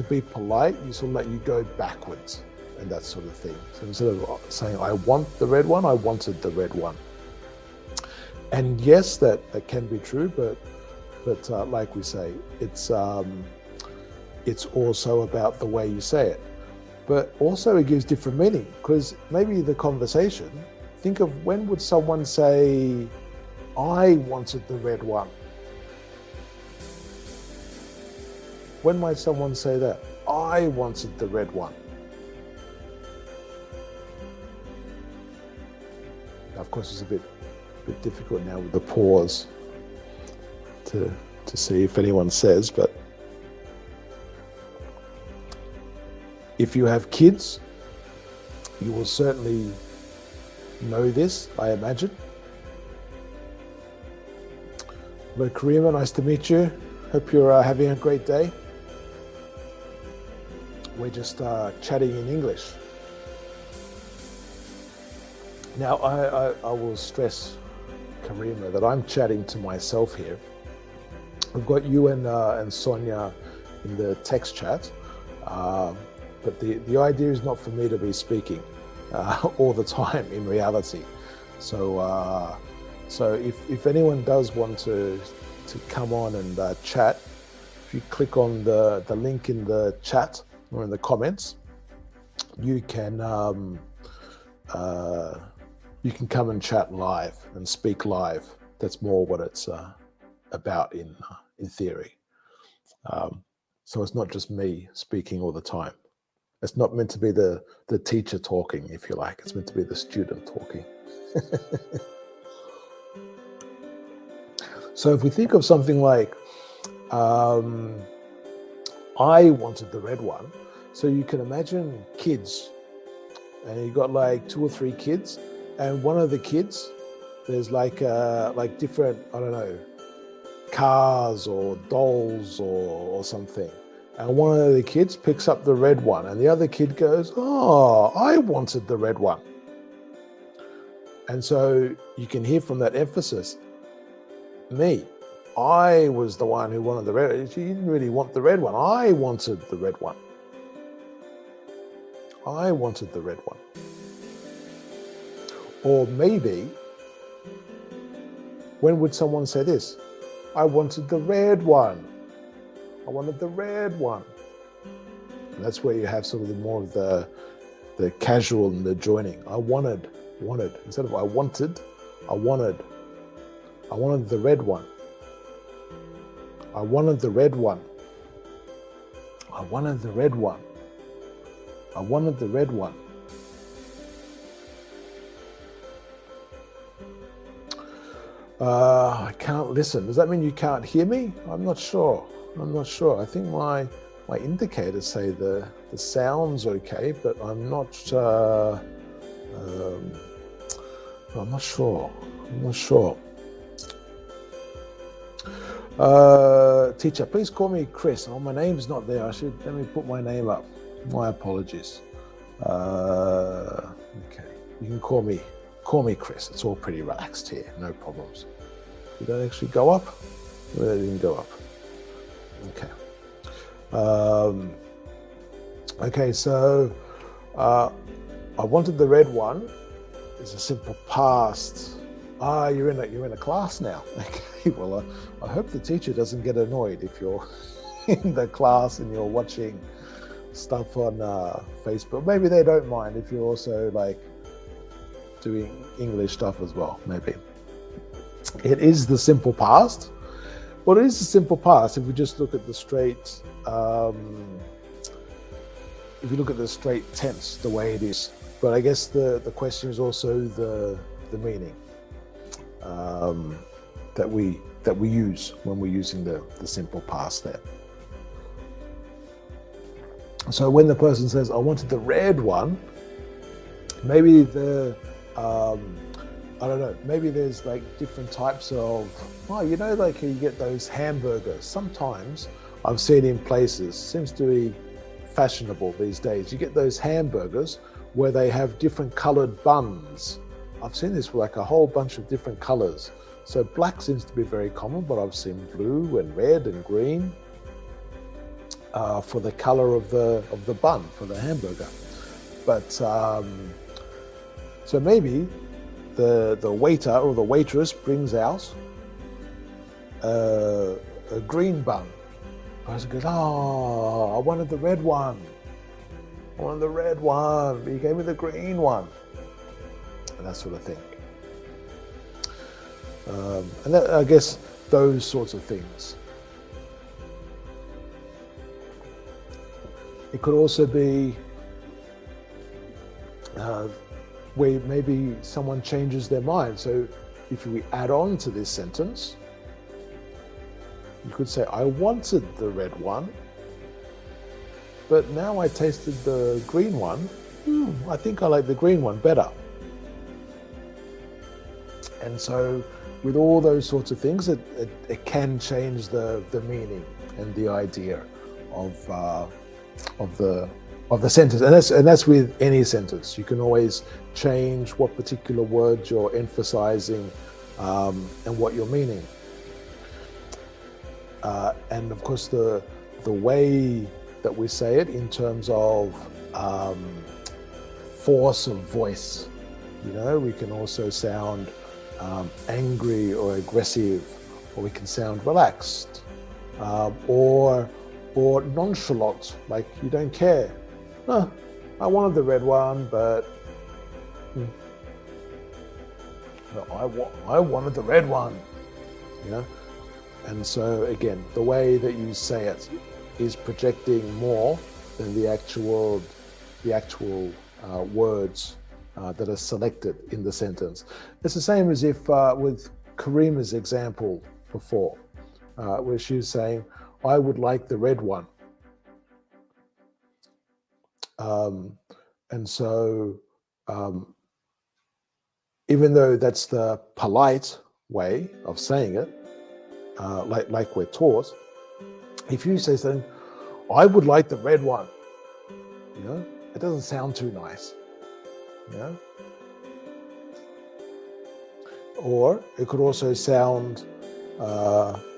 be polite, you go backwards and that sort of thing. So instead of saying, I want the red one, I wanted the red one. And yes, that can be true, but like we say, it's also about the way you say it. But also it gives different meaning, because maybe the conversation, think of when would someone say, I wanted the red one? When might someone say that? I wanted the red one. Of course, it's a bit difficult now with the pause to see if anyone says, but if you have kids, you will certainly know this, I imagine. Hello, Karima, nice to meet you. Hope you're having a great day. We're just chatting in English. Now, I will stress, Karima, that I'm chatting to myself here. We've got you and Sonia in the text chat, but the idea is not for me to be speaking all the time in reality. So if anyone does want to come on and chat, if you click on the link in the chat or in the comments, you can come and chat live and speak live. That's more what it's about in theory. So it's not just me speaking all the time. It's not meant to be the teacher talking, if you like. It's meant to be the student talking. So if we think of something like, I wanted the red one. So you can imagine kids, and you got like 2 or 3 kids, and one of the kids, there's like different, I don't know, cars or dolls or something. And one of the kids picks up the red one, and the other kid goes, "Oh, I wanted the red one." And so you can hear from that emphasis, me, I was the one who wanted the red. You didn't really want the red one. I wanted the red one. I wanted the red one. Or maybe, when would someone say this? I wanted the red one. I wanted the red one. And that's where you have sort of more of the casual and the joining. I wanted. Instead of I wanted, I wanted. I wanted the red one. I wanted the red one. I wanted the red one. I wanted the red one. I can't listen. Does that mean you can't hear me? I'm not sure. I think my indicators say the sound's okay, but I'm not sure. Teacher, please call me Chris. Oh, my name's not there. Let me put my name up. My apologies. Okay, you can call me Chris. It's all pretty relaxed here, no problems. Did that actually go up? Well, that didn't go up. Okay. Okay, so I wanted the red one. It's a simple past. You're in a class now. Okay, well, I hope the teacher doesn't get annoyed if you're in the class and you're watching stuff on Facebook. Maybe they don't mind if you're also like doing English stuff as well. Maybe it is the simple past. Well, it is the simple past if we just look at the straight. If you look at the straight tense, the way it is. But I guess the question is also the meaning that we use when we're using the simple past there. So when the person says, "I wanted the red one," maybe I don't know, maybe there's like different types of, like you get those hamburgers. Sometimes I've seen in places, seems to be fashionable these days, you get those hamburgers where they have different colored buns. I've seen this with like a whole bunch of different colors. So black seems to be very common, but I've seen blue and red and green for the color of the bun for the hamburger. But so maybe the waiter or the waitress brings out a green bun. The person goes, "Oh, I wanted the red one. I wanted the red one, but you gave me the green one," and that sort of thing. And that, I guess those sorts of things. It could also be where maybe someone changes their mind. So if we add on to this sentence, you could say, "I wanted the red one, but now I tasted the green one. I think I like the green one better." And so with all those sorts of things, it can change the meaning and the idea of the sentence. And that's with any sentence. You can always change what particular words you're emphasizing and what you're meaning. And of course, the way that we say it in terms of force of voice, we can also sound angry or aggressive, or we can sound relaxed, or nonchalant, like you don't care. Oh, I wanted the red one, but no, I wanted the red one, you know. And so again, the way that you say it is projecting more than the actual words that are selected in the sentence. It's the same as if with Karima's example before, where she was saying, I would like the red one. And so even though that's the polite way of saying it, like we're taught, if you say something, I would like the red one, you know, it doesn't sound too nice, you know. Or it could also sound,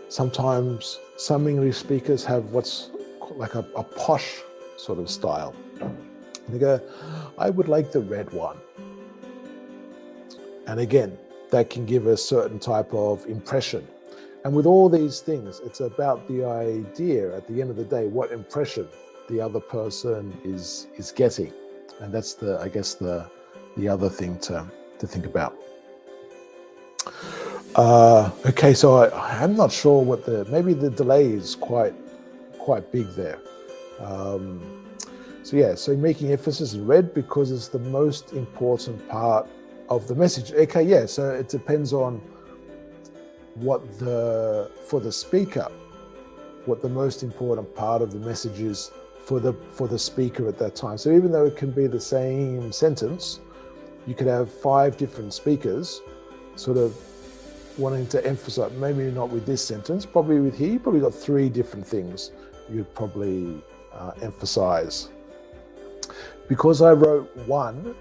sometimes some English speakers have what's like a posh sort of style. They go, I would like the red one. And again, that can give a certain type of impression. And with all these things, it's about the idea at the end of the day, what impression the other person is getting. And that's I guess the other thing to think about. Okay, so I'm not sure what maybe the delay is quite big there. So yeah, so making emphasis in red because it's the most important part of the message. Okay, yeah, so it depends on for the speaker, what the most important part of the message is for the speaker at that time. So even though it can be the same sentence, you could have 5 different speakers sort of wanting to emphasize, maybe not with this sentence, probably with here, you probably got 3 different things you'd probably emphasize. Because I wrote 1,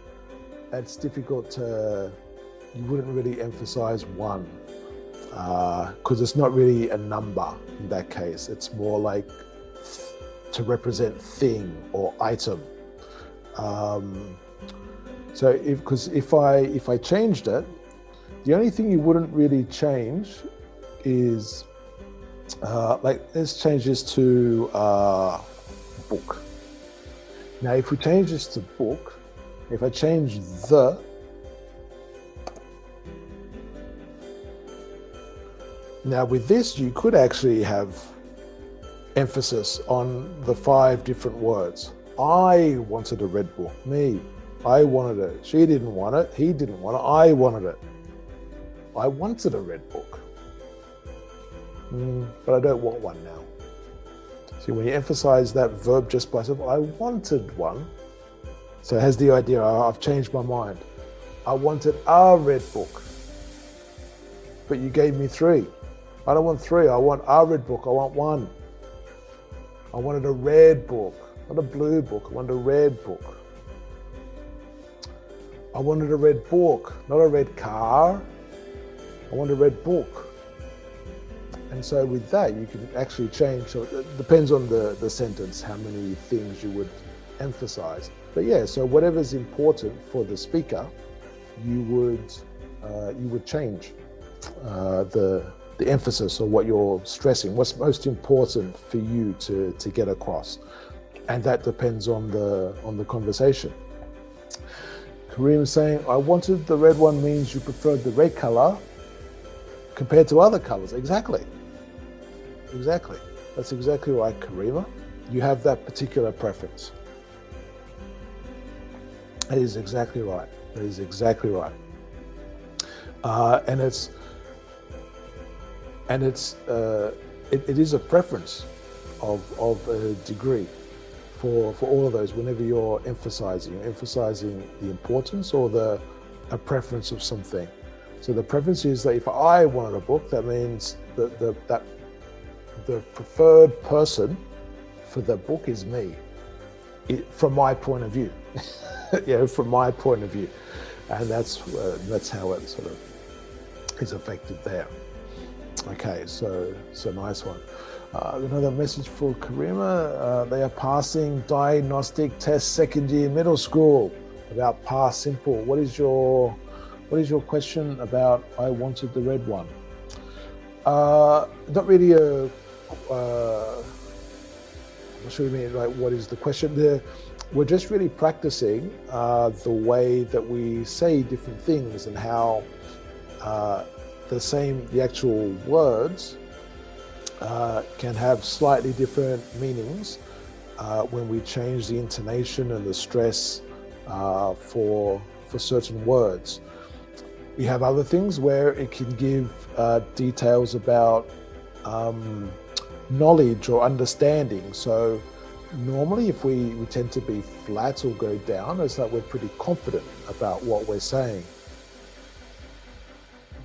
it's difficult you wouldn't really emphasize 1 because it's not really a number in that case. It's more like to represent thing or item. So if I changed it, the only thing you wouldn't really change is like let's change this to book. Now if we change this to book, if I change now with this you could actually have emphasis on the 5 different words. I wanted a red book. Me. I wanted it. She didn't want it. He didn't want it. I wanted it. I wanted a red book. But I don't want one now. See, when you emphasize that verb just by itself, I wanted one. So it has the idea, I've changed my mind. I wanted a red book. But you gave me 3. I don't want 3. I want a red book. I want 1. I wanted a red book, not a blue book. I wanted a red book. I wanted a red book, not a red car. I want a red book. And so with that, you can actually change. So it depends on the sentence, how many things you would emphasize. But yeah, so whatever's important for the speaker, you would change the emphasis or what you're stressing, what's most important for you to get across. And that depends on the conversation. Kareem is saying, I wanted the red one means you preferred the red color compared to other colors. Exactly. That's exactly right, Karima. You have that particular preference. That is exactly right. And it is a preference of a degree for all of those. Whenever you're emphasizing the importance or a preference of something. So the preference is that if I wanted a book, that means that the preferred person for the book is me, from my point of view. From my point of view, and that's how it sort of is affected there. Okay, so nice one. Another message for Karima. They are passing diagnostic test 2nd year middle school about past simple. What is your question about I wanted the red one? Not really I'm not sure you mean like what is the question there. We're just really practicing the way that we say different things and how uh, the actual words can have slightly different meanings when we change the intonation and the stress for certain words. You have other things where it can give details about knowledge or understanding. So normally if we tend to be flat or go down, it's like we're pretty confident about what we're saying.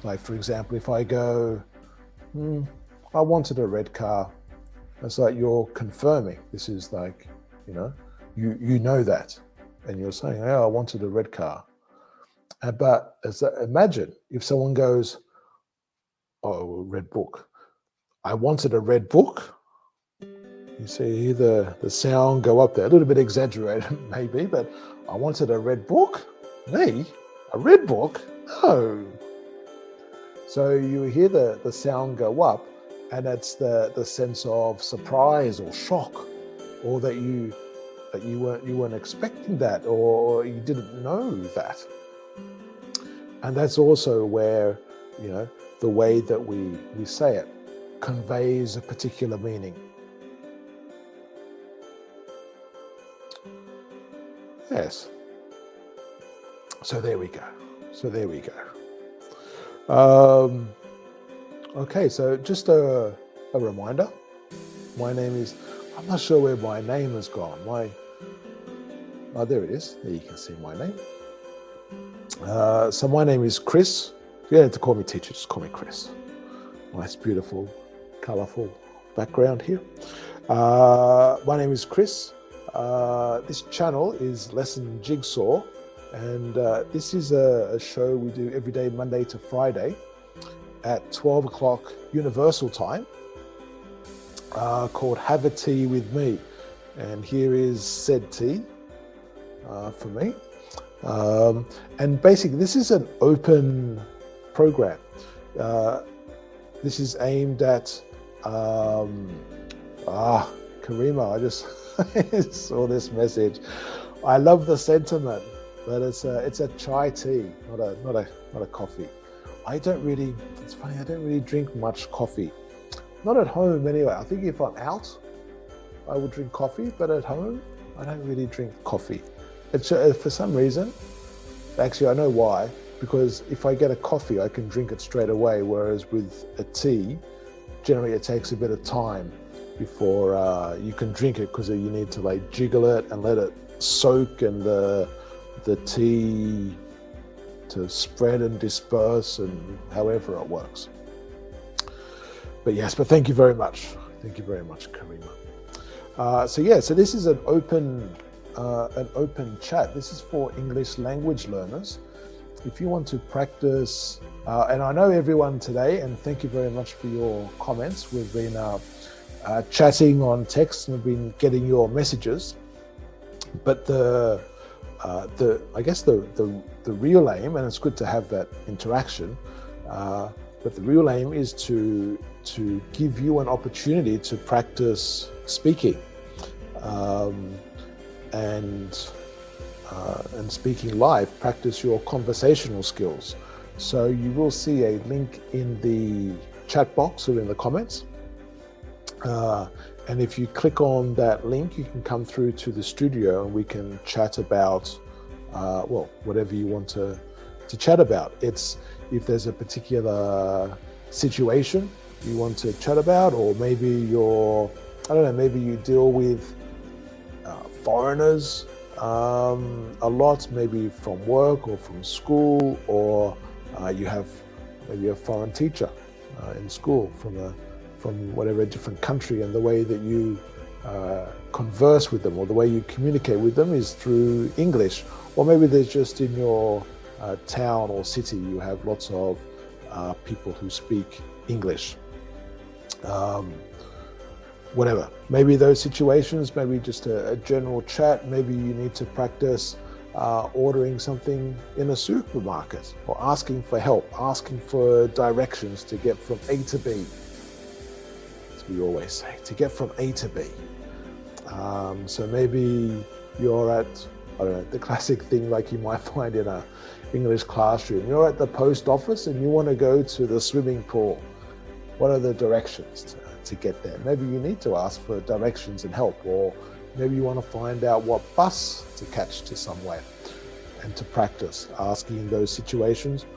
Like for example, if I go, I wanted a red car, it's like you're confirming. This is like, you know that, and you're saying, oh, I wanted a red car. But imagine if someone goes, oh, red book. I wanted a red book. You see the sound go up there, a little bit exaggerated maybe, but I wanted a red book? Me? A red book? No. So you hear the sound go up, and it's the sense of surprise or shock, or that you weren't expecting that, or you didn't know that. And that's also where, the way that we say it conveys a particular meaning. Yes. So there we go. Okay, so just a reminder. My name is, I'm not sure where my name has gone. Oh, there it is. There you can see my name. So my name is Chris. You don't have to call me teacher, just call me Chris. Nice, beautiful, colorful background here. My name is Chris. This channel is Lesson Jigsaw, and this is a show we do every day, Monday to Friday, at 12 o'clock Universal Time, called Have a Tea with Me. And here is said tea for me. And basically, this is an open program. This is aimed at Karima, I just saw this message. I love the sentiment, but it's a chai tea, not a coffee. It's funny, I don't really drink much coffee. Not at home anyway. I think if I'm out, I would drink coffee, but at home, I don't really drink coffee. It's for some reason, actually I know why, because if I get a coffee, I can drink it straight away, whereas with a tea, generally it takes a bit of time before you can drink it, because you need to like jiggle it and let it soak, and the tea to spread and disperse, and however it works. But yes, but thank you very much. Thank you very much, Karima. So this is an open chat. This is for English language learners. If you want to practice, and I know everyone today, and thank you very much for your comments. We've been chatting on text and we've been getting your messages. But I guess the real aim, and it's good to have that interaction, but the real aim is to give you an opportunity to practice speaking and speaking live, practice your conversational skills. So you will see a link in the chat box or in the comments. And if you click on that link, you can come through to the studio and we can chat about, whatever you want to chat about. It's if there's a particular situation you want to chat about, or maybe maybe you deal with foreigners a lot, maybe from work or from school, or you have maybe a foreign teacher in school from whatever different country, and the way that you converse with them or the way you communicate with them is through English. Or maybe there's just in your town or city, you have lots of people who speak English. Whatever, maybe those situations, maybe just a general chat, maybe you need to practice ordering something in a supermarket, or asking for help, asking for directions to get from A to B. we always say, to get from A to B. So maybe you're at, I don't know, the classic thing like you might find in a English classroom. You're at the post office and you want to go to the swimming pool. What are the directions to get there? Maybe you need to ask for directions and help, or maybe you want to find out what bus to catch to somewhere and to practice asking in those situations.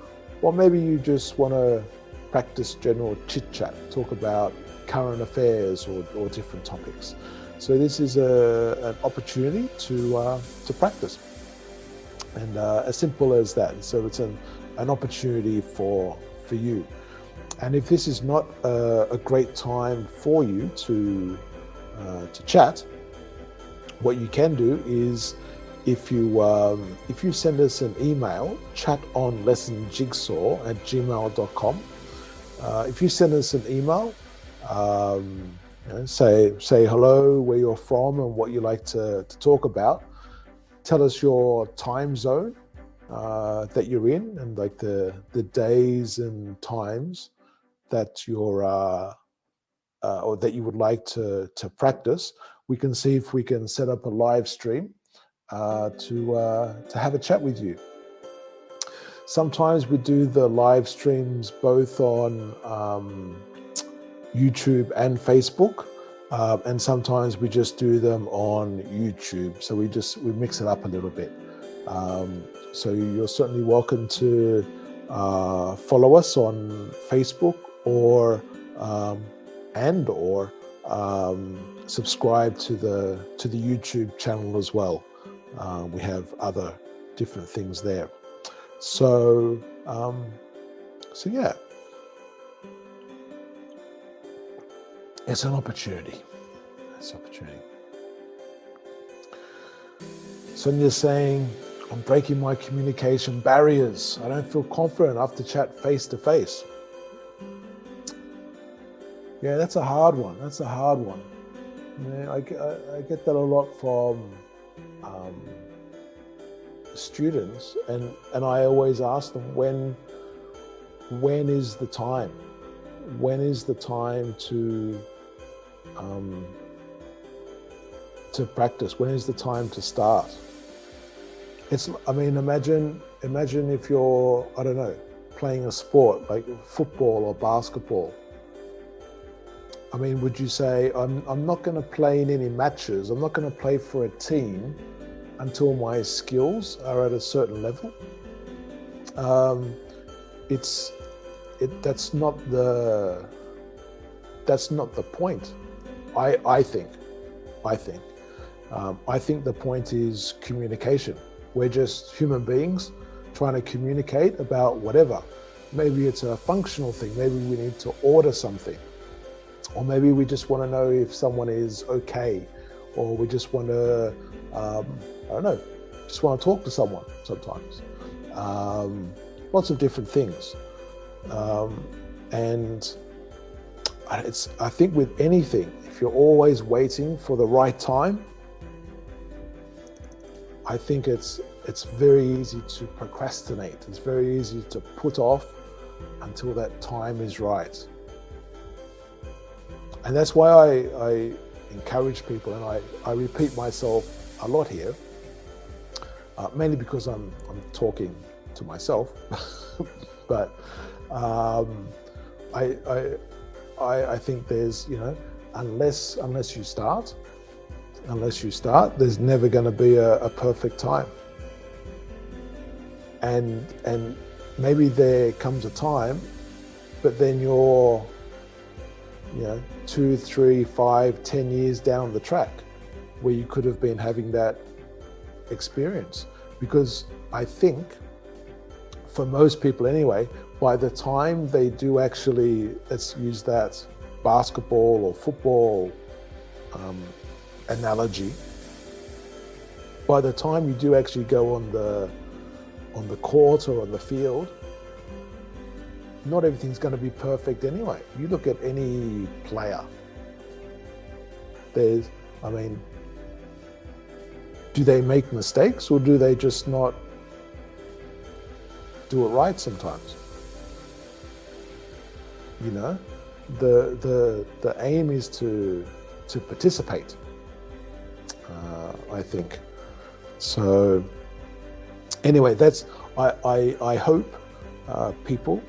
Or maybe you just want to practice general chit chat, talk about current affairs or different topics. So this is an opportunity to practice, and as simple as that. So it's an opportunity for you. And if this is not a great time for you to chat, what you can do is if you send us an email, chatonlessonjigsaw@gmail.com. If you send us an email, say hello, where you're from and what you like to talk about. Tell us your time zone that you're in, and like the days and times that you're or that you would like to practice. We can see if we can set up a live stream to have a chat with you. Sometimes we do the live streams both on YouTube and Facebook, and sometimes we just do them on YouTube. So we mix it up a little bit. So you're certainly welcome to follow us on Facebook or subscribe to the YouTube channel as well. We have other different things there. So yeah, it's an opportunity. It's an opportunity. Sonia's saying, I'm breaking my communication barriers. I don't feel confident enough to chat face to face. Yeah, that's a hard one. That's a hard one. Yeah, I get that a lot from students, and I always ask them, when is the time? When is the time to practice? When is the time to start? Imagine if you're, I don't know, playing a sport like football or basketball. Would you say, I'm not going to play in any matches, I'm not going to play for a team until my skills are at a certain level? That's not the point. I think the point is communication. We're just human beings trying to communicate about whatever. Maybe it's a functional thing. Maybe we need to order something. Or maybe we just want to know if someone is okay. Or we just want to, I don't know, just want to talk to someone sometimes. Lots of different things. And I think with anything, if you're always waiting for the right time, I think it's very easy to procrastinate. It's very easy to put off until that time is right. And that's why I encourage people, and I repeat myself a lot here, mainly because I'm talking to myself. But I think there's, unless you start, there's never going to be a perfect time. And maybe there comes a time, but then you're 2, 3, 5, 10 years down the track where you could have been having that experience. Because I think for most people anyway, by the time they do actually, let's use that basketball or football analogy, by the time you do actually go on the court or on the field, not everything's going to be perfect anyway. You look at any player, do they make mistakes, or do they just not do it right sometimes? the aim is to participate. I think so. Anyway, that's I hope people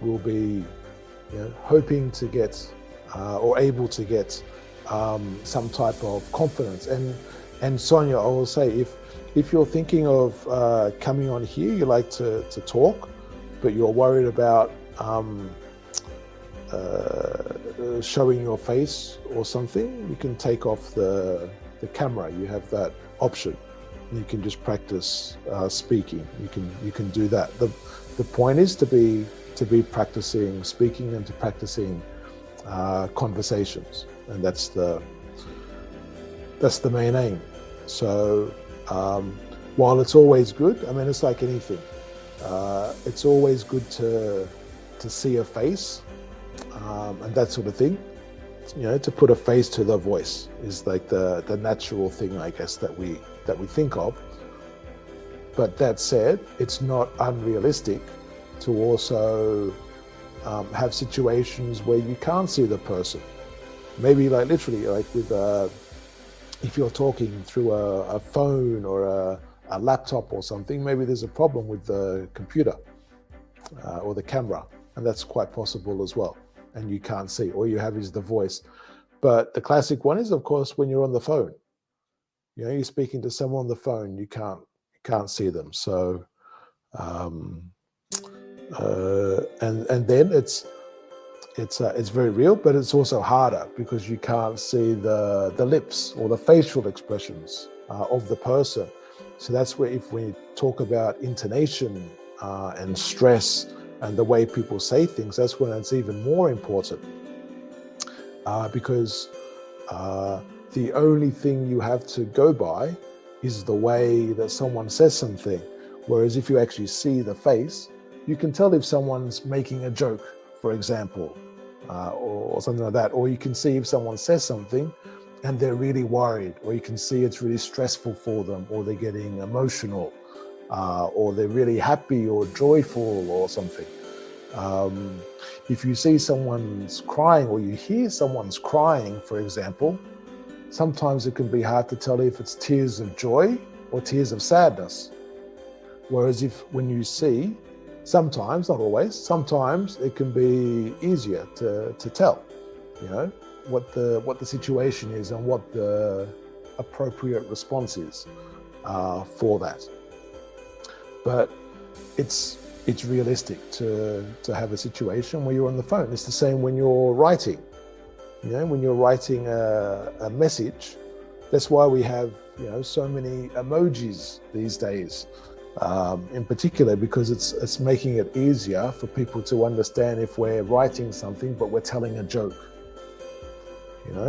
will be hoping to get or able to get some type of confidence. And Sonia, I will say, if you're thinking of coming on here, you like to talk, but you're worried about showing your face or something, you can take off the camera. You have that option. You can just practice speaking. You can do that. The point is to be practicing speaking and to practicing conversations, and that's the main aim. So while it's always good, I mean, it's like anything. It's always good to see a face and that sort of thing. To put a face to the voice is like the natural thing, I guess, that we think of. But that said, it's not unrealistic to also have situations where you can't see the person. Maybe like literally, like with if you're talking through a phone or a laptop or something, maybe there's a problem with the computer or the camera, and that's quite possible as well. And you can't see. All you have is the voice. But the classic one is, of course, when you're on the phone. You're speaking to someone on the phone, you can't see them. So, and then it's very real, but it's also harder because you can't see the lips or the facial expressions of the person. So that's where, if we talk about intonation and stress and the way people say things, that's when it's even more important, because the only thing you have to go by is the way that someone says something. Whereas if you actually see the face, you can tell if someone's making a joke, for example, or something like that. Or you can see if someone says something and they're really worried, or you can see it's really stressful for them, or they're getting emotional, or they're really happy or joyful or something. If you see someone's crying, or you hear someone's crying, for example, sometimes it can be hard to tell if it's tears of joy or tears of sadness. Whereas when you see, sometimes, not always, sometimes it can be easier to tell, what the situation is and what the appropriate response is for that. But it's realistic to have a situation where you're on the phone. It's the same when you're writing. When you're writing a message, that's why we have so many emojis these days, in particular, because it's making it easier for people to understand if we're writing something but we're telling a joke.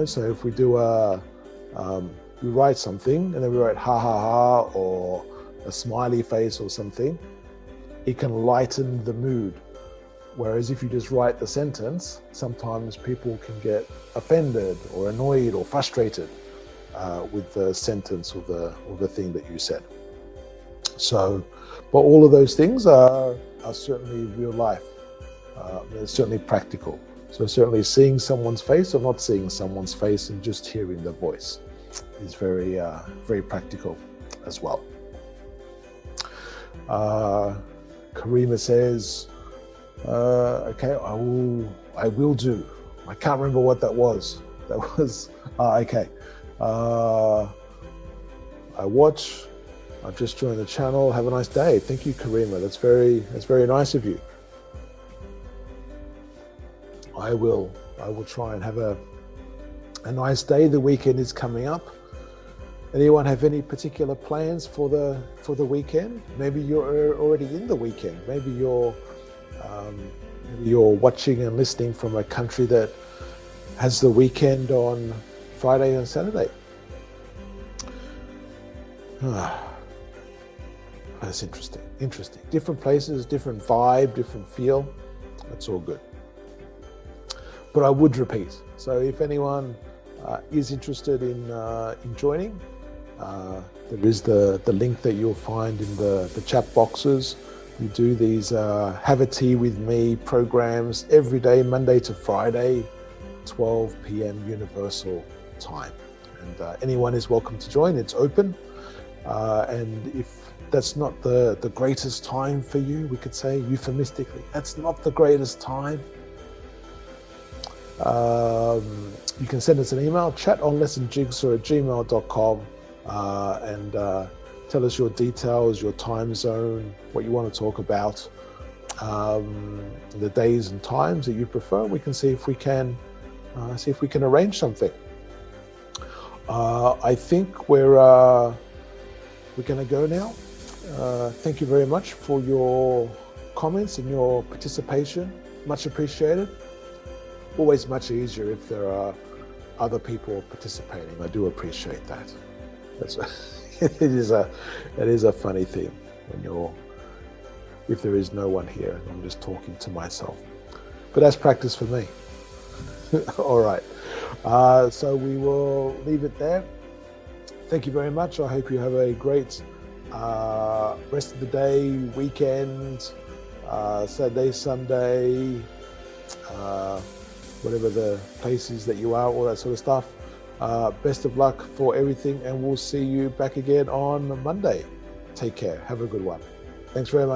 So if we do we write something and then we write ha ha ha or a smiley face or something, it can lighten the mood. Whereas if you just write the sentence, sometimes people can get offended or annoyed or frustrated with the sentence or the thing that you said. So, but all of those things are certainly real life. They're certainly practical. So certainly seeing someone's face or not seeing someone's face and just hearing the voice is very, very practical as well. Karima says, okay, I will do. I can't remember what that was. That was, okay. I watch. I've just joined the channel. Have a nice day. Thank you, Karima. That's very nice of you. I will try and have a nice day. The weekend is coming up. Anyone have any particular plans for the weekend? Maybe you're already in the weekend. Maybe you're watching and listening from a country that has the weekend on Friday and Saturday. That's interesting. Different places, different vibe, different feel. That's all good. But I would repeat. So if anyone is interested in joining, there is the link that you'll find in the chat boxes. We do these have a tea with me programs every day, Monday to Friday, 12 p.m. Universal time. And anyone is welcome to join. It's open. And if that's not the greatest time for you, we could say euphemistically, that's not the greatest time. You can send us an email, chatonlessonjigsaw@gmail.com, and tell us your details, your time zone, what you want to talk about, the days and times that you prefer. We can see if we can arrange something. I think we're going to go now. Thank you very much for your comments and your participation. Much appreciated. Always much easier if there are other people participating. I do appreciate that. It is a funny thing if there is no one here and I'm just talking to myself. But that's practice for me. All right. So we will leave it there. Thank you very much. I hope you have a great rest of the day, weekend, Saturday, Sunday, whatever the places that you are, all that sort of stuff. Best of luck for everything, and we'll see you back again on Monday. Take care. Have a good one. Thanks very much.